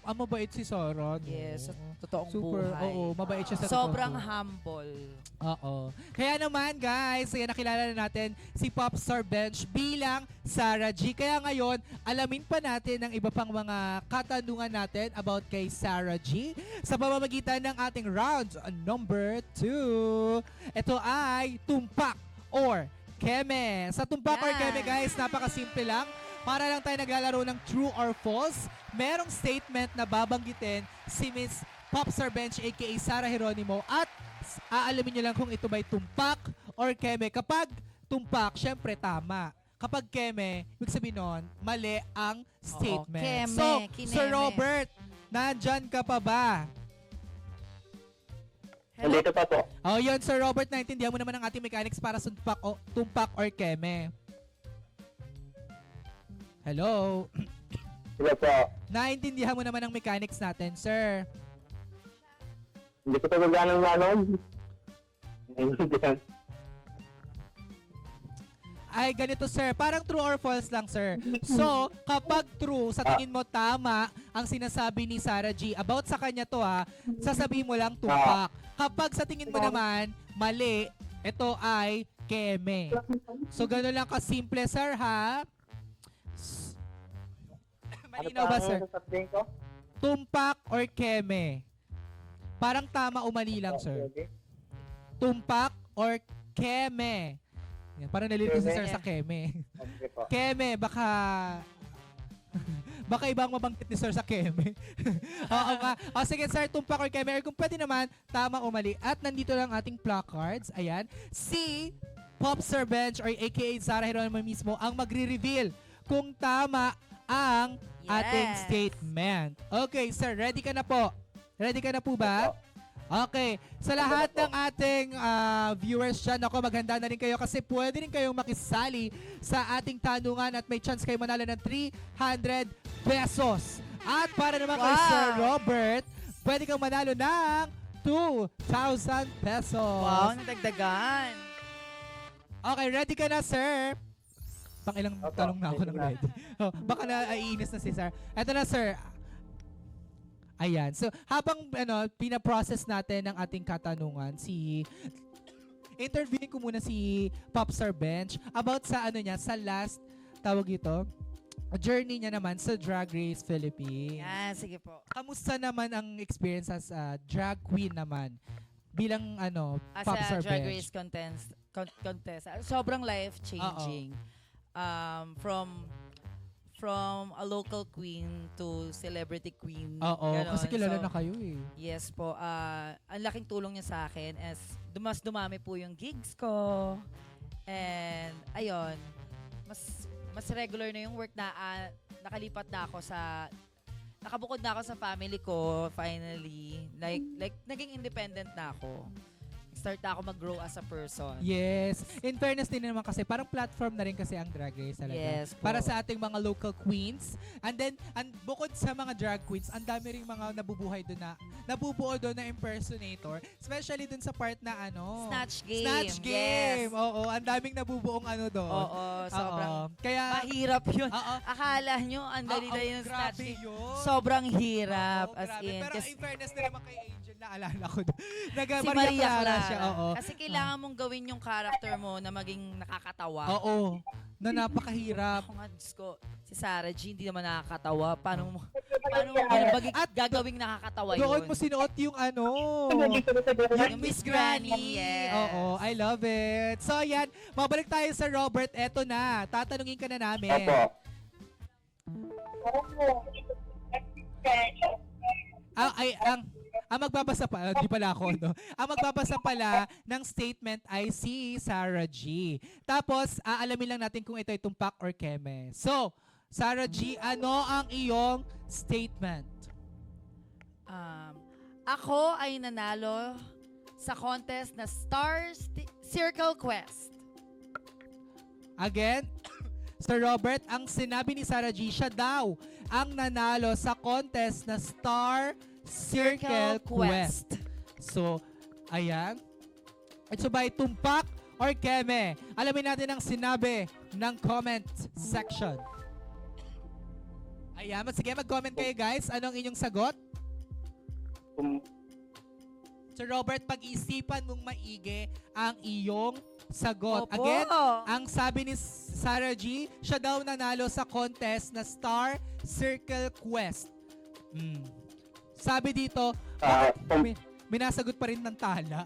Ang mabait si Sarah. No? Yes, sa totoong Super, buhay. oo, mabait siya sa Sobrang totoong buhay. humble. Oo. Kaya naman guys, nakilala na natin si Popstar Bench bilang Sarah G. Kaya ngayon, alamin pa natin ang iba pang mga katanungan natin about kay Sarah G sa pamamagitan ng ating round number 2. Ito ay Tumpak or Keme. Sa Tumpak or Yan. Keme guys, napakasimple lang. Para lang tayo naglalaro ng true or false, merong statement na babanggitin si Miss Popstar Bench aka Sarah Geronimo at aalamin nyo lang kung ito ba'y tumpak or keme. Kapag tumpak, syempre tama. Kapag keme, ibig sabihin nun, mali ang statement. Keme, So, kineme. Sir Robert, nandyan ka pa ba? Nandito pa po. Oh, yun, Sir Robert, naintindihan mo naman ang ating mechanics para sa tumpak or keme. Hello? Sila po. Naintindihan mo naman ang mechanics natin, sir. Hindi ko talaga ganang manon. Ay, ganito sir. Parang true or false lang, sir. So, kapag true, sa tingin mo tama ang sinasabi ni Sarah G. About sa kanya to sasabihin mo lang tumpak. Kapag sa tingin mo naman, mali, ito ay keme. So, gano'n lang kasimple, sir, ha? Malinaw ba, sir? Tumpak or keme? Parang tama o mali lang, sir. Tumpak or keme? Yan, parang nalilito si sir sa keme. Okay po. Keme, baka ibang mabanggit ni sir sa keme. Oo nga. O sige sir, tumpak or keme. Or kung pwede naman, tama o mali. At nandito lang ating placards. Ayan. Si Popstar Bench or aka Sarah Geronimo mismo ang magre-reveal kung tama ang ating statement. Okay sir, ready ka na po? Ready ka na po ba? Okay. Sa lahat ng ating viewers dyan, ako maghanda na rin kayo kasi pwede rin kayong makisali sa ating tanungan at may chance kayo manalo ng 300 pesos. At para naman kay Sir Robert, pwede kang manalo ng 2,000 pesos. Wow, nadagdagan. Okay, ready ka na, sir? Pang ilang tanong na ako ng ready. Oh, baka naiinis na si sir. Eto na, sir. Ayan. So, habang pina-process natin ang ating katanungan, interviewin ko muna si Popstar Bench about sa ano niya, sa last, tawag ito, journey niya naman sa Drag Race Philippines. Yan, sige po. Kamusta naman ang experience as a drag queen naman? Bilang ano, As Popstar a Drag Bench. Race contest, sobrang life-changing. From a local queen to celebrity queen. Oo, Ganon. kasi kilala So, na kayo eh. Yes po. Ang laking tulong niya sa akin as mas dumami po yung gigs ko. And ayun, mas regular na yung work na nakalipat na ako sa nakabukod na ako sa family ko finally. Like naging independent na ako. Start na ako mag-grow as a person. Yes. In fairness din naman kasi, parang platform na rin kasi ang Drag Race talaga. Yes po. Para sa ating mga local queens. And then, bukod sa mga drag queens, ang dami rin mga nabubuhay doon na, nabubuo doon na impersonator. Especially doon sa part na ano. Snatch game. Snatch game. Yes. Oo, ang daming nabubuong ano doon. Oo, sobrang Oo. Kaya, mahirap yun. Oo. Akala nyo, ang dali-dali yung snatch grabe game. yun. Sobrang hirap. Oo, As grabe. in. Pero Kasi in fairness na naman kay Angel, naalala ko doon. si Maria Clara. siya. Oo. Kasi kailangan mong gawin yung character mo na maging nakakatawa. Oo. Na napakahirap. Ako nga, Diyos ko, si Sarah G, hindi naman nakakatawa. Paano mo gagawing nakakatawa yun? Doon mo sinuot yung ano. Yung Miss Granny. Yes. Oo, I love it. So yan, mabalik tayo sa Robert. Eto na, tatanungin ka na namin. Opo. Ang magbabasa pa, di pala ako, no? Ang magbabasa pala ng statement ay si Sarah G. Tapos, aalamin lang natin kung ito ay tumpak or keme. So, Sarah G, ano ang iyong statement? Ako ay nanalo sa contest na Circle Quest. Again, Sir Robert, ang sinabi ni Sarah G, siya daw ang nanalo sa contest na Star Circle Quest. So, ayan. Ito ba ay tumpak or keme? Alamin natin ang sinabi ng comment section. Ayan, sige, mag-comment kayo guys. Anong inyong sagot? Sir Robert, pag-isipan mong maigi ang iyong sagot. Opo. Again, ang sabi ni Sarah G, siya daw nanalo sa contest na Star Circle Quest. Sabi dito, may nasagot pa rin ng tala.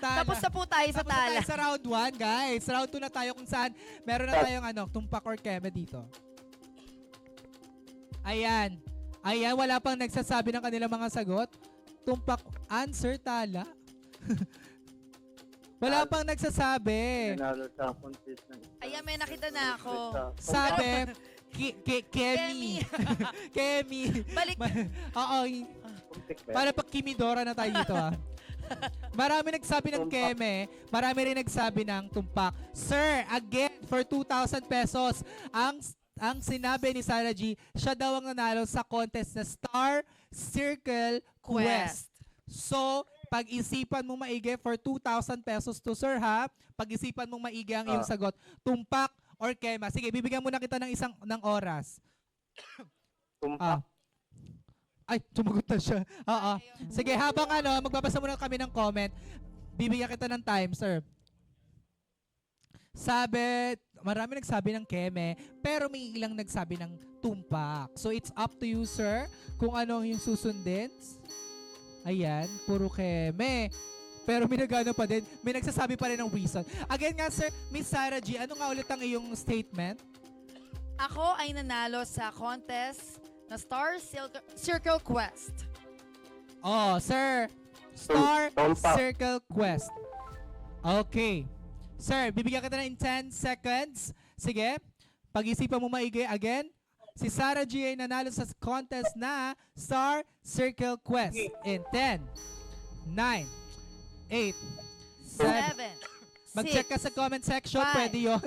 Tala. Tapos na po tayo sa Tapos na tayo tala. sa round 1, guys. Round 2 na tayo kung saan meron na tayong tumpak or keme dito. Ayan. Ayan, wala pang nagsasabi ng kanilang mga sagot. Tumpak, answer, tala. Wala pang nagsasabi. Nanalo sa contest ng Ayan, may nakita na ako. Sabi, Kemi. Kemi. Balik. Oo, para pag Kimidora na tayo dito Marami nagsabi ng keme, marami rin nagsabi ng tumpak. Sir, again, for 2,000 pesos, ang sinabi ni Sarah G, siya daw ang nanalo sa contest na Star Circle Quest. So, pag-isipan mo maigi for 2,000 pesos to sir ha. Pag-isipan mo maigi ang iyong sagot. Tumpak or kema. Sige, bibigyan muna kita ng oras. tumpak. Ay, sumagot na siya. Oo. Sige, habang magbabasa muna kami ng comment, bibigyan kita ng time, sir. Sabi, marami nagsabi ng keme, pero may ilang nagsabi ng tumpak. So, it's up to you, sir, kung ano yung susundin. Ayan, puro keme. Pero may nagano pa din. May nagsasabi pa rin ng reason. Again nga, sir, Miss Sarah G, ano nga ulit ang iyong statement? Ako ay nanalo sa contest na Star Circle Quest. Oh, sir. Star Tumpak. Circle Quest. Okay. Sir, bibigyan kita ng 10 seconds. Sige. Pag-isipan mo maigi. Again, si Sarah G ay nanalo sa contest na Star Circle Quest. In 10, 9, 8, 7. Mag-check ka sa comment section. 5, Pwede yun.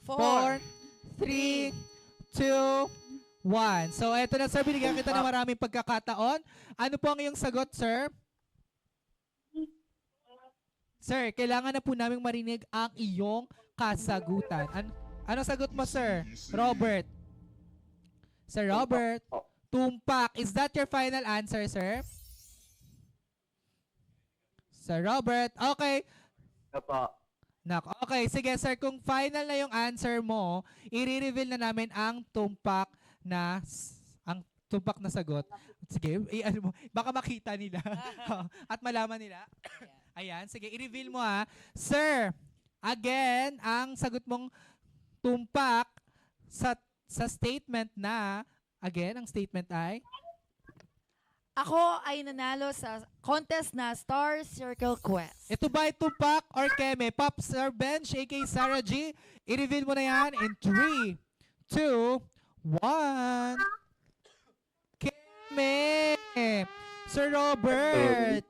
4, 3, 2, 1. So, eto na sir. Binigyan kita ng maraming pagkakataon. Ano po ang iyong sagot, sir? Sir, kailangan na po naming marinig ang iyong kasagutan. Ano sagot mo, sir? Robert. Sir Robert. Tumpak. Is that your final answer, sir? Sir Robert. Okay. Opo. Nak, okay, sige sir, kung final na yung answer mo, i-reveal na namin ang tumpak na sagot. Sige, ano mo, baka makita nila at malaman nila. Ayan, sige, i-reveal mo ha. Sir, again, ang sagot mong tumpak sa statement na, again, ang statement ay, Ako ay nanalo sa contest na Star Circle Quest. ito ba ay tumpak or keme? Pop Sir Bench, aka Sarah G, i-reveal mo na yan in 3, 2, 1. Keme! Sir Robert!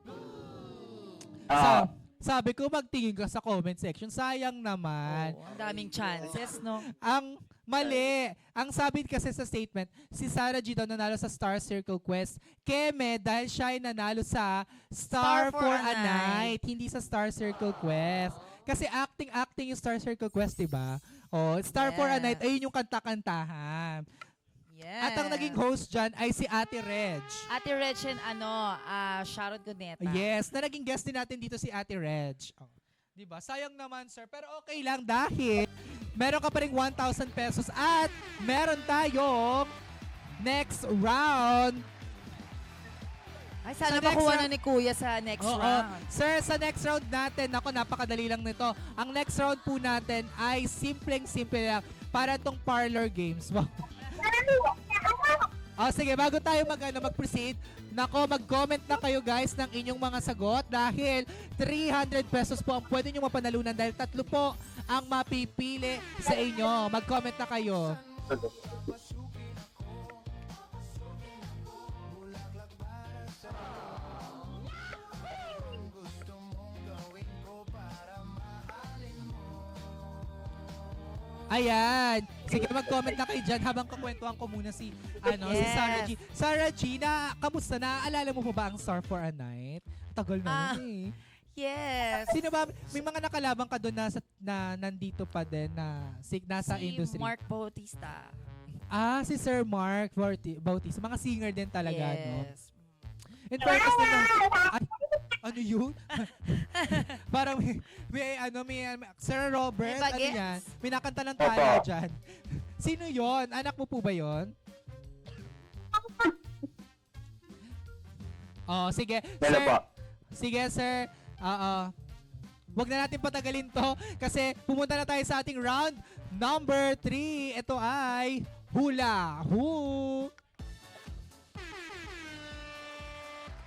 Ah, Sabi ko magtingin ka sa comment section. Sayang naman. Ang daming chances, no? Ang mali. Ang sabi kasi sa statement, si Sarah G daw nanalo sa Star Circle Quest. Keme, dahil siya ay nanalo sa Star for a Night, hindi sa Star Circle Quest. Kasi acting yung Star Circle Quest, diba? Oh, Star for a Night, Yes. ayun yung kanta-kantahan. Yes. At ang naging host dyan ay si Ate Reg. Ate Reg and Sharon Cuneta. Yes, na naging guest din natin dito si Ate Reg. Oh. Diba? Sayang naman, sir. Pero okay lang dahil meron ka pa rin 1,000 pesos at meron tayong next round. Ay, sana Sa next makuha round- na ni Kuya sa next Oo. round. Sir, sa next round natin, ako napakadali lang nito. Ang next round po natin ay simpleng-simple lang para tong parlor games. Wow. Oh, sige, bago tayo mag-proceed, nako, mag-comment na kayo guys ng inyong mga sagot dahil 300 pesos po ang pwede nyo mapanalunan dahil 3 po ang mapipili sa inyo. Mag-comment na kayo. Ayan. Sige, mag-comment na kayo dyan habang kakwentuhan ko muna si Yes. Sarah G. Sarah G, kamusta? Naaalala mo pa ba ang Star for a Night? Tagal na yun eh. Yes. Sino ba? May mga nakalabang ka doon na nandito pa din na nasa Si industry. Mark Bautista. Si Sir Mark Bautista. Mga singer din talaga, no? Yes. In fairness na ano yun? Parang may Sir Robert, May ano bagets. yan? May nakanta ng tala dyan. Sino yon? Anak mo po ba yon? Oh, sige. Hello Sir, po. sige, sir. Wag na natin patagalin to kasi pumunta na tayo sa ating round number 3. Ito ay Hula Hoop.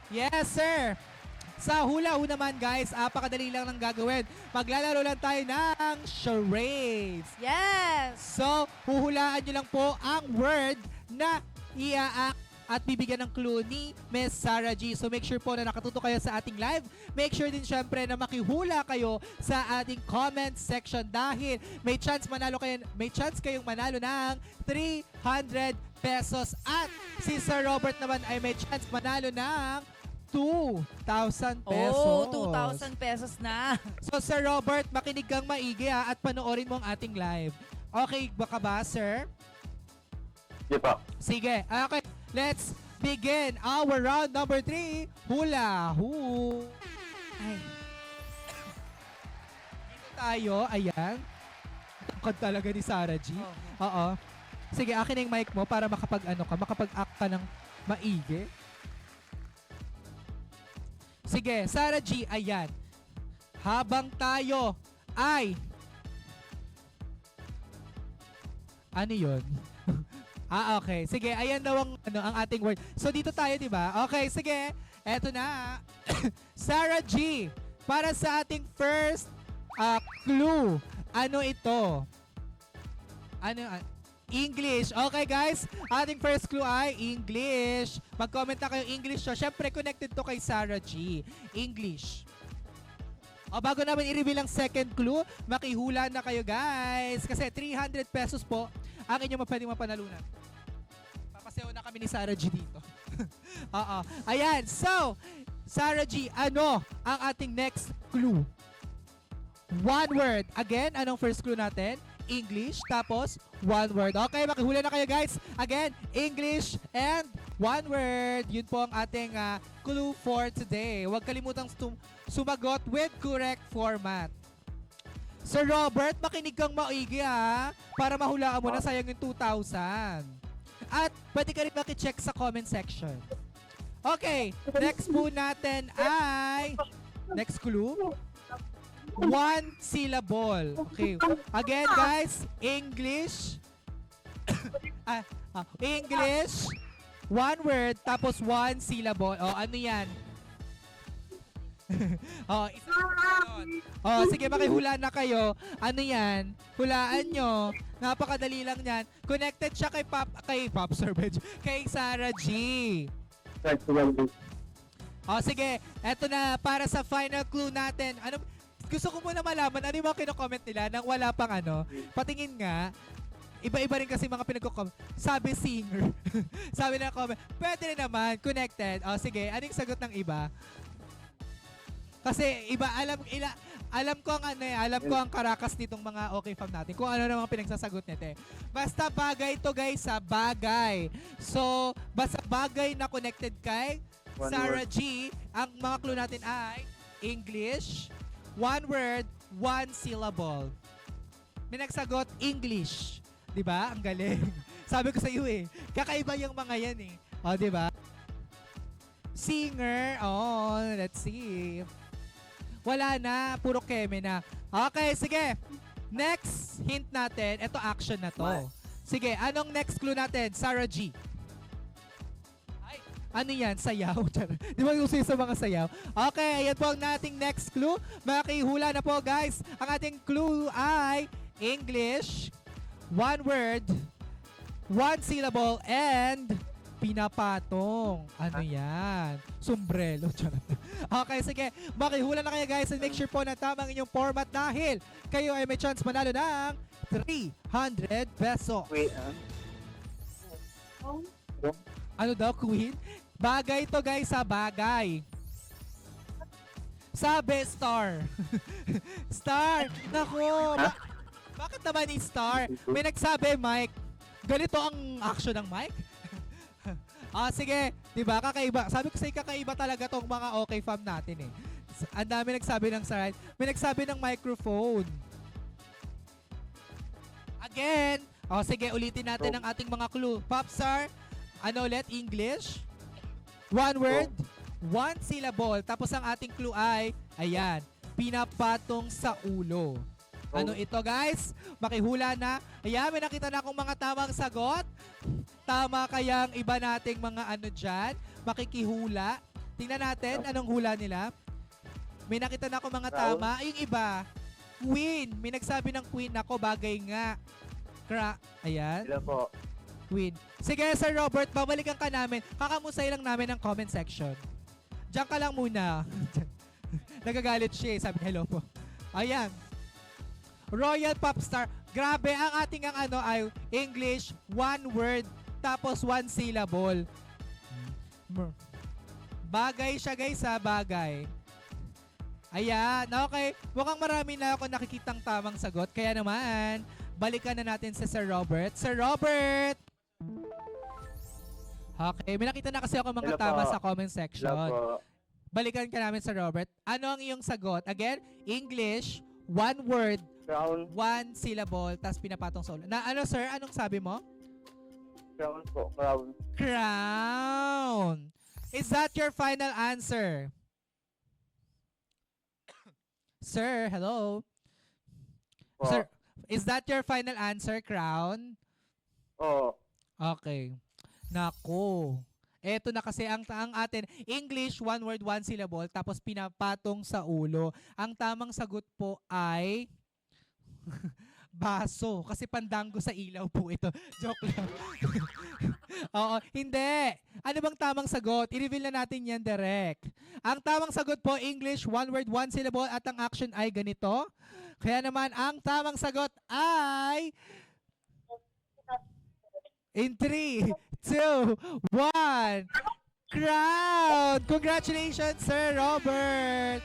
Yes, sir. Sa hula ho naman guys, apakadali lang ng gagawin. Maglalaro lang tayo ng charades. Yes. So, huhulaan nyo lang po ang word na iaak at bibigyan ng clue ni Miss Sarah G. So make sure po na nakatuto kayo sa ating live. Make sure din syempre na makihula kayo sa ating comment section dahil may chance kayong manalo ng 300 pesos at si Sir Robert naman ay may chance manalo ng 2,000 pesos. Oh, 2,000 pesos na. So Sir Robert, makinig kang maigi at panoorin mo ang ating live. Okay ba ka ba, sir? Sige po. Sige. Okay, let's begin our round number 3. Hula hoop. Ay. Dito tayo, ayan. Tungkod talaga ni Sarah G. Oo. Sige, akin na yung mic mo para makapag-act ka ng maigi. Sige, Sarah G, ayan. Habang tayo ay... Ano yun? Okay. Sige, ayan daw ang ating word. So, dito tayo, di ba? Okay, sige. Eto na. Sarah G, para sa ating first clue. Ano ito? English. Okay, guys. Ating first clue ay English. Mag-comment na kayo English. So, syempre, connected to kay Sarah G. English. O, bago namin i-reveal ang second clue, makihula na kayo, guys. Kasi 300 pesos po ang inyong pwedeng mapanalunan. Papasayaw na kami ni Sarah G dito. Oo. Ayan. So, Sarah G, ano ang ating next clue? One word. Again, anong first clue natin? English, tapos one word. Okay, makihula na kayo guys. Again, English and one word. Yun po ang ating clue for today. Huwag kalimutang sumagot with correct format. Sir Robert, makinig kang maigi ha, para mahulaan mo na sayang yung 2,000. At pwede ka rin maki-check sa comment section. Okay, next po natin ay, next clue, 1 syllable. Okay, again guys, English, English, 1 word, tapos 1 syllable. O, ano yan? Isa yun. Sige, makihula na kayo. Ano yan? Hulaan nyo. Napakadali lang yan. Connected siya kay Pop Sir Benj, kay Sarah G. Sige, eto na para sa final clue natin. Ano, gusto ko muna malaman ano yung mga kino-comment nila nang wala pang ano. Patingin nga. Iba-iba rin kasi mga pinag-comment. Sabi singer. Sabi na comment. Pwede rin naman. Connected. Sige, anong sagot ng iba? Kasi iba, alam ko ang alam ko ang karakas nitong mga okay fam natin. Kung ano namang pinagsasagot nito. Basta bagay to guys, sa bagay. So, basta bagay na connected kay Sarah G. Ang mga clue natin ay English, 1 word, 1 syllable. May nagsagot English. 'Di ba? Ang galing. Sabi ko sa iyo kakaiba yung mga yan eh. 'Di ba? Singer. Let's see. Wala na, puro keme na. Okay, sige. Next hint natin, ito action na to. Sige, anong next clue natin? Sarah G. Ay, ano yan? Sayaw? Di ba uso sa mga sayaw? Okay, ayan po ang nating next clue. Makihula na po guys. Ang ating clue ay English, 1 word, 1 syllable, and pinapatong. Ano yan? Sombrero. Okay, sige. Makihula na kayo guys and make sure po na tama ang inyong format dahil kayo ay may chance manalo ng 300 pesos. Wait, Ano daw, Queen? Bagay to guys, sa bagay. Sabi, star. Star. Naku. Bakit naman star? May nagsabi, Mike. Ganito ang action ng Mike? Sige, 'di ba? Kakaiba. Sabi ko sa kakaiba talaga tong mga okay fam natin eh. Ang dami nagsabi ng side, may nagsabi ng microphone. Again, sige, ulitin natin ang ating mga clue. Popstar, ano ulit? English, 1 word, 1 syllable. Tapos ang ating clue ay, ayan, pinapatong sa ulo. Ano ito guys? Makihula na. Ayan, may nakita na akong mga tamang sagot. Tama kaya ang iba nating mga ano dyan? Makikihula. Tingnan natin anong hula nila. May nakita na akong mga tama. Yung iba, Queen. May nagsabi ng Queen. Ako, bagay nga. Ayan. Sila po. Queen. Sige, Sir Robert, babalikan ka namin. Kakamusay lang namin ang comment section. Diyan ka lang muna. Nagagalit siya eh. Sabi, hello po. Ayan. Royal Popstar. Grabe, ang ating ang ano ay English, 1 word, tapos 1 syllable. Bagay siya guys ha, bagay. Ayan, okay. Mukhang marami na ako nakikitang tamang sagot. Kaya naman, balikan na natin si Sir Robert. Sir Robert! Okay, may nakita na kasi ako mga Hello tama po. sa comment section. Sila po. Balikan ka namin, Sir Robert. Ano ang iyong sagot? Again, English, 1 word, Crown. 1 syllable, tapos pinapatong sa ulo. Na ano sir, anong sabi mo? Crown po. Crown. Crown. Is that your final answer? Sir, hello? Po. Sir, is that your final answer, crown? Oo. Okay. Nako. Eto na kasi ang atin, English, 1 word, 1 syllable, tapos pinapatong sa ulo. Ang tamang sagot po ay baso. Kasi pandango sa ilaw po ito. Joke lang. Oo, hindi. Ano bang tamang sagot? I-reveal na natin yan direct. Ang tamang sagot po, English, 1 word, 1 syllable, at ang action ay ganito. Kaya naman, ang tamang sagot ay in 3, 2, 1, crown! Congratulations, Sir Robert!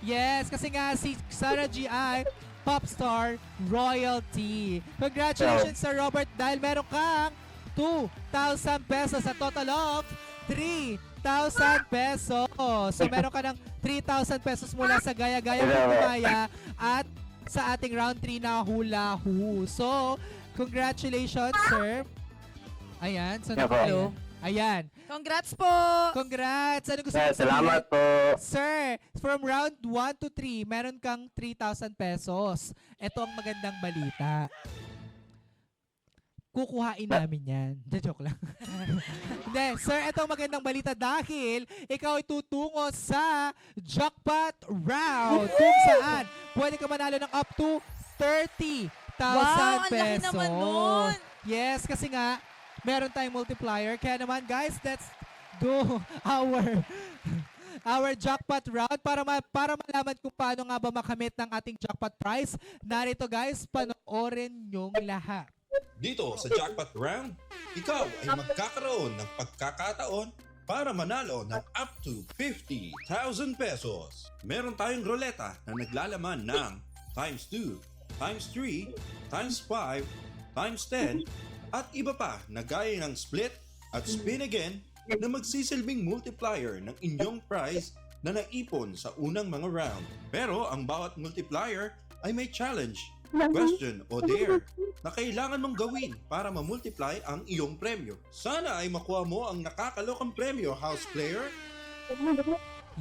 Yes, kasi nga si Sarah G ay Popstar Royalty. Congratulations, Sir Robert, dahil meron kang 2,000 pesos sa total of 3,000 pesos. So meron ka ng 3,000 pesos mula sa Gaya-Gaya Kumaya at sa ating round 3 na Hula Who. So, congratulations, sir. Ayan. So, Yeah, po. nakalo. Ayan. Congrats po! Congrats! Ano gusto Sir, mo sabihin? salamat po. Sir, from round 1 to 3, meron kang 3,000 pesos. Ito ang magandang balita. Kukuhain namin yan. Joke lang. Hindi, sir, ito ang magandang balita dahil ikaw ay tutungo sa jackpot round kung saan pwede ka manalo ng up to 30,000 Wow, ang laki pesos. naman nun. Yes, kasi nga, meron tayong multiplier. Kaya naman, guys, let's do our jackpot round para malaman kung paano nga ba makamit ng ating jackpot prize. Narito, guys, panoorin yung lahat. Dito sa Jackpot Round, ikaw ay magkakaroon ng pagkakataon para manalo ng up to 50,000 pesos. Meron tayong roleta na naglalaman ng times 2, times 3, times 5, times 10, at iba pa na gaya ng split at spin again na magsisilbing multiplier ng inyong prize na naipon sa unang mga round. Pero ang bawat multiplier ay may challenge, question o dare na kailangan mong gawin para ma-multiply ang iyong premyo. Sana ay makuha mo ang nakakalokang premyo, house player.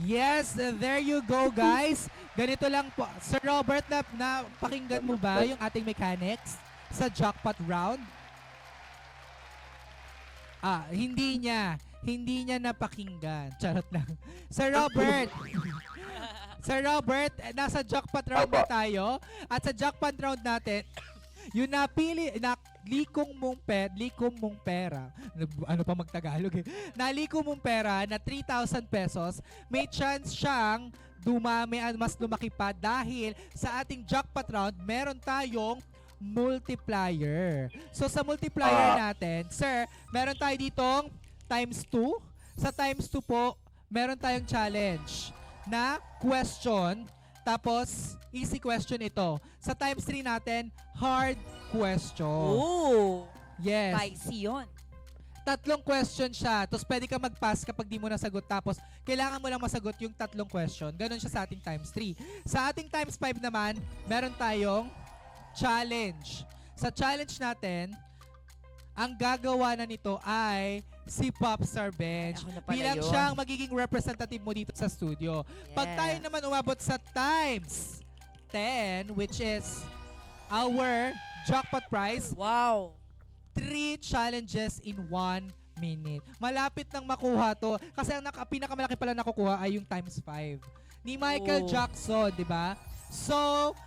Yes, there you go, guys. Ganito lang po. Sir Robert, na pakinggan mo ba yung ating mechanics sa jackpot round? Hindi niya napakinggan. Charot lang. Sir Robert, Sir Robert, nasa jackpot round na tayo. At sa jackpot round natin, yung nalikong mong pera. Ano pa magtagalog eh? Naliko mong pera na 3,000 pesos, may chance siyang dumami at mas lumaki pa dahil sa ating jackpot round, meron tayong multiplier. So sa multiplier natin, sir, meron tayo ditong times 2. Sa times 2 po, meron tayong challenge na question, tapos easy question ito. Sa times 3 natin, hard question. Oh, Yes. spicy yun. 3 question siya. Tapos pwede ka mag-pass kapag di mo nasagot. Tapos kailangan mo lang masagot yung 3 question. Ganon siya sa ating times 3. Sa ating times 5 naman, meron tayong challenge. Sa challenge natin, ang gagawa na nito ay si Popstar Bench. Ay, ako na pala Bilang yun. siyang magiging representative mo dito sa studio. Pag tayo naman umabot sa times 10, which is our jackpot prize, Wow. 3 challenges in 1 minute. Malapit nang makuha to. Kasi ang pinakamalaki pala nakukuha ay yung times 5. Ni Michael Oh. Jackson, di ba? So,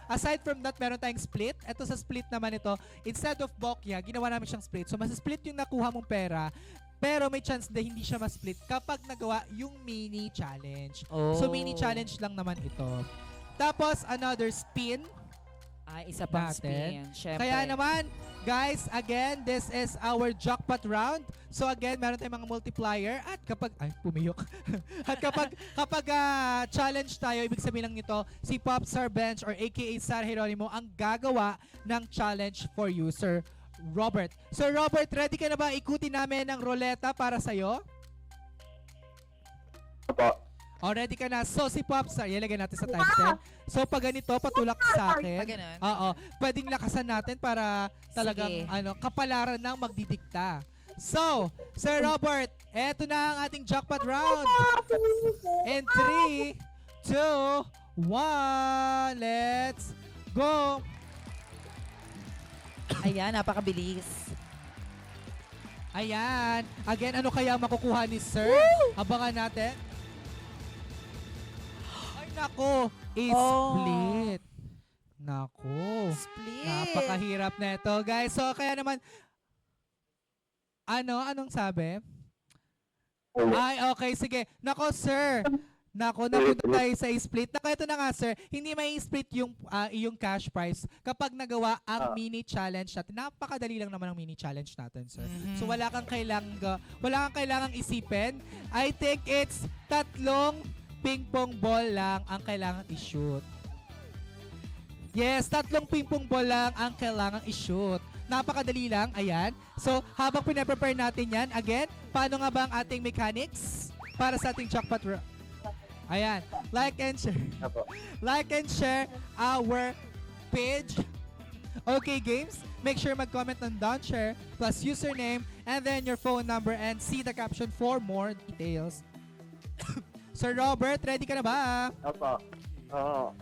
aside from that, meron tayong split. Ito sa split naman ito, instead of bokya, ginawa namin siyang split. So, mas split yung nakuha mong pera, pero may chance na hindi siya mas-split kapag nagawa yung mini challenge. So, Oh. mini challenge lang naman ito. Tapos, another spin. Ay, isa pang Natin. spin. Syempre. Kaya naman, guys, again, this is our jackpot round. So again, meron tayong mga multiplier at kapag, pumiyok. At kapag challenge tayo, ibig sabihin lang nito, si Popstar Bench or aka Sar Geronimo ang gagawa ng challenge for you, Sir Robert. Sir Robert, ready ka na ba ikutin namin ng roleta para sa'yo? Opo. O, ready ka na. So, si Popstar, ilagay natin sa times 10. So, pag ganito, patulak sa akin. Pag ganun. Oo. Pwedeng lakasan natin para talagang Sige. kapalaran ng magdidikta. So, Sir Robert, eto na ang ating jackpot round. In 3, 2, 1, let's go! Ayan, napakabilis. Ayan. Again, ano kaya makukuha ni Sir? Abangan natin. Ay, nako. Split. Nako. Split. Napakahirap na ito, guys. So, kaya naman, anong sabi? Ay, okay, sige. Nako, sir. Nako, napunta tayo sa split. Nako, ito na nga, sir. Hindi may split yung cash prize kapag nagawa ang mini challenge natin. Napakadali lang naman ang mini challenge natin, sir. So, wala kang kailangang isipin. I think it's 3 ping-pong ball lang ang kailangan i-shoot. Yes, 3 ping-pong ball lang ang kailangan i-shoot. Napakadali lang, ayan. So, habang pinaprepare natin yan, again, paano nga ba ang ating mechanics para sa ating jackpot Ayan. Like and share. Apo. Like and share our page. Okay Games. Make sure mag-comment on Don't Share plus username and then your phone number and see the caption for more details. Sir Robert, ready ka na ba? Apo. Oo.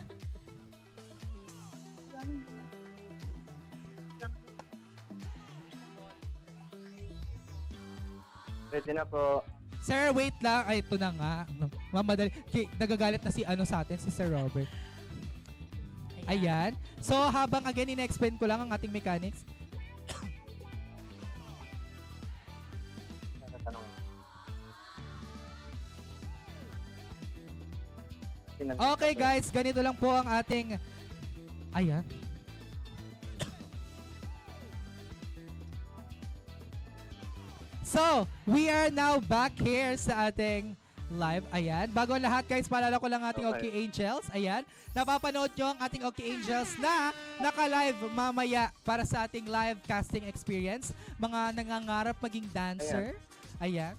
Pwede na po. Sir, wait lang. Ay, ito na nga. Mamadali. Nagagalit na si ano sa atin, si Sir Robert. Ayan. So, habang again, ina-explain ko lang ang ating mechanics. Natatanong. Okay guys, ganito lang po ang ating... Ayan. So, we are now back here sa ating live. Ayan. Bago ang lahat guys, paalala ko lang ating OK Angels. Ayan. Napapanood nyo ang ating OK Angels na naka-live mamaya para sa ating live casting experience. Mga nangangarap maging dancer. Ayan.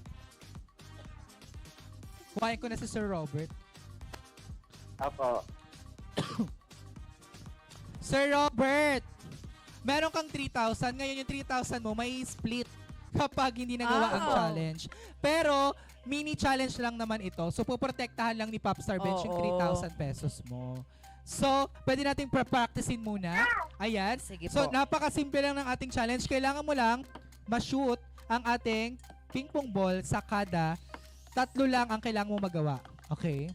Kuhain ko na si Sir Robert. Apo. Sir Robert, meron kang 3,000. Ngayon yung 3,000 mo may split kapag hindi nagawa ang Oh. challenge. Pero, mini challenge lang naman ito. So, puprotektahan lang ni Popstar Bench yung Oo. 3,000 pesos mo. So, pwede nating practicein muna. Ayan. Sige So, po. napakasimple lang ng ating challenge. Kailangan mo lang ma-shoot ang ating ping pong ball sa kada 3 lang ang kailangan mo magawa. Okay?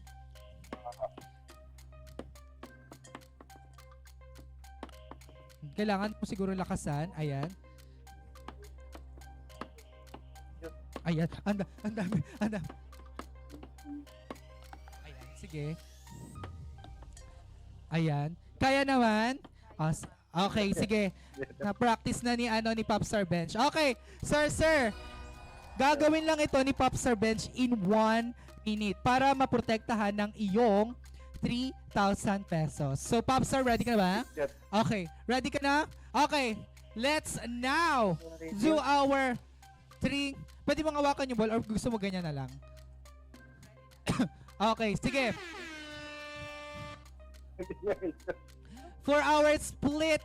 Kailangan mo siguro lakasan. Ayan. Ayan. Ang dami. Ayan. Sige. Ayan. Kaya naman. Okay, sige. Na-practice na ni Popstar Bench. Okay. Sir. Gagawin lang ito ni Popstar Bench in 1 minute para maprotektahan ng iyong 3,000 pesos. So, Popstar, ready ka na ba? Yes. Okay. Ready ka na? Okay. Let's now do our 3. Pwede mong hawakan yung ball or gusto mo ganyan na lang? Okay. Sige. For our split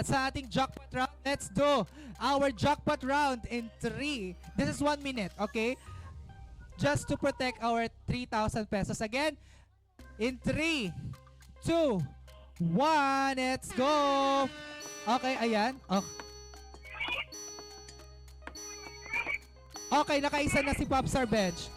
sa ating jackpot round, let's do our jackpot round in 3. This is 1 minute, okay? Just to protect our 3,000 pesos. Again, in 3, 2, 1, let's go! Okay, ayan. Okay, nakaisa na si Popstar Bench.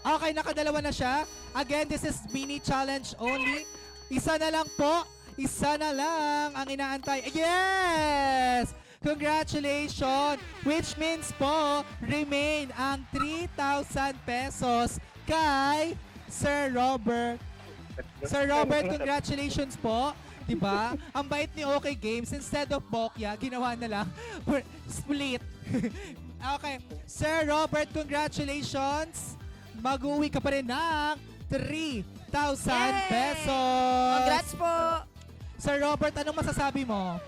Okay, nakadalawa na siya. Again, this is mini challenge only. Isa na lang po. Isa na lang ang inaantay. Yes! Congratulations! Which means po, remain ang 3,000 pesos kay Sir Robert. Sir Robert, congratulations po. Diba? Ang bait ni OK Games, instead of Bokya, ginawa na lang split. Okay. Sir Robert, congratulations. Mag-uwi ka pa rin ng 3,000 pesos. Congrats po! Sir Robert, anong masasabi mo?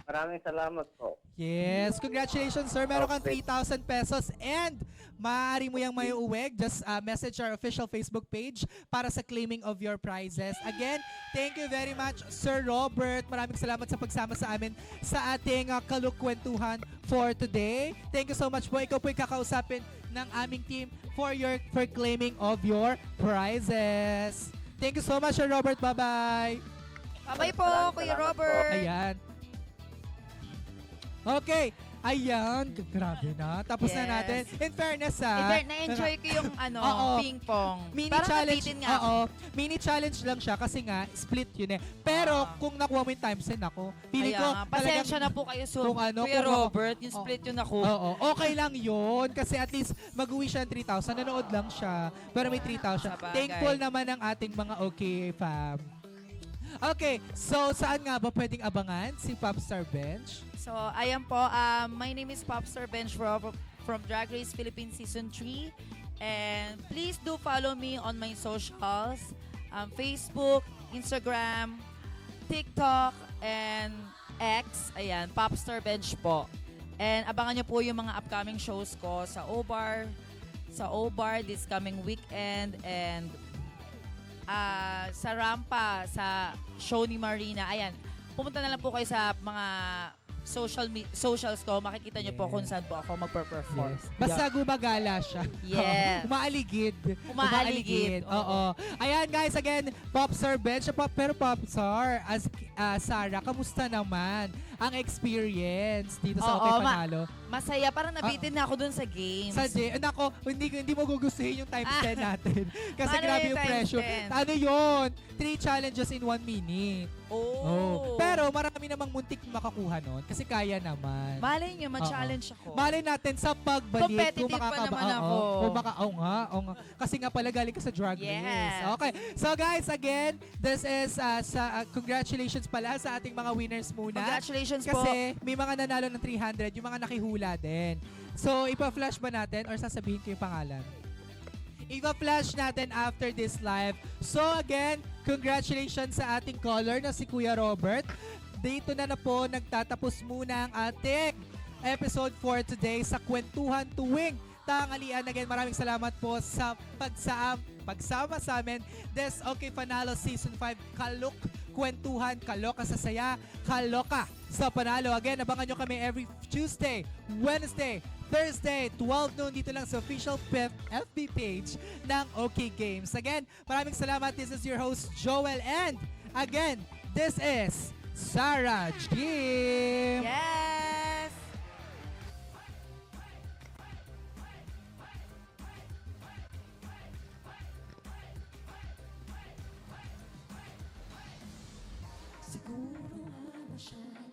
Maraming salamat po. Yes, congratulations sir. Meron kang 3,000 pesos and maaari mo yung may uweg. Just message our official Facebook page para sa claiming of your prizes. Again, thank you very much Sir Robert. Maraming salamat sa pagsama sa amin sa ating kalukwentuhan for today. Thank you so much po. Ikaw po yung kakausapin ng aming team for claiming of your prizes. Thank you so much Sir Robert. Bye-bye. Bye-bye po, Kuya Robert! Ayan. Okay. Ayan. Grabe na. Tapos na Yes. natin. In fairness Na-enjoy ko yung Oo. ping-pong. Mini Parang challenge. nabitin nga ako. Mini challenge lang siya kasi nga split yun eh. Pero kung nakuha mo yung times 10 ako, pili Kaya ko nga, pasensya na po kayo so, kung ano, Kuya kung- Robert, yung split yun ako. Oo, okay lang yun. Kasi at least mag-uwi siya ng 3,000. Nanood lang siya. Pero may 3,000. Sabagay. Thankful naman ang ating mga okay fam. Okay, so saan nga ba pwedeng abangan si Popstar Bench? So, ayan po. My name is Popstar Bench from Drag Race Philippines Season 3. And please do follow me on my socials. Facebook, Instagram, TikTok, and X. Ayan, Popstar Bench po. And abangan nyo po yung mga upcoming shows ko sa OBAR, sa O-Bar this coming weekend and sa Rampa, sa show ni Marina. Ayan, pumunta na lang po kayo sa mga socials ko. Makikita niyo po Yes. kung saan po ako magper-perform. Yes. Basta gumagala siya. Yes. Umaaligid. Umaaligid, Oo. Ayan guys, again, Popstar Ben. Pero Popstar, as Sarah, kamusta naman ang experience dito sa Oo, Okay Panalo? Masaya, parang nabitin na ako dun sa games. Sa day, nako, hindi mo gugustuhin yung times 10 natin. Kasi Paano grabe yung yung times pressure. 10? Ano yun? 3 challenges in 1 minute. Oh. Pero marami namang muntik makakuha nun kasi kaya naman. Malay nyo, ma-challenge ako. Malay natin sa pagbalik. Competitive pa naman ako. Oo nga. Kasi nga pala galing ka sa drag Yes. race. Okay. So guys, again, this is congratulations pala sa ating mga winners muna. Congratulations po. Kasi may mga nanalo ng 300, yung mga nakihula din. So, ipa-flash ba natin or sasabihin ko yung pangalan? Ipa-flash natin after this live. So again, congratulations sa ating caller na si Kuya Robert. Dito na po nagtatapos muna ang ating episode for today sa Kwentuhan Tuwing Tanghalian. Again, maraming salamat po sa pagsama sa amin. This Okay Panalo Season 5 Kalok Kwentuhan, Kaloka sa Saya, Kaloka sa Panalo. Again, abangan nyo kami every Tuesday, Wednesday, Thursday, 12 noon dito lang sa official FB page ng OK Games. Again, maraming salamat. This is your host, Joel. And again, this is Sarah Jim. Yes! Siguro nga masyado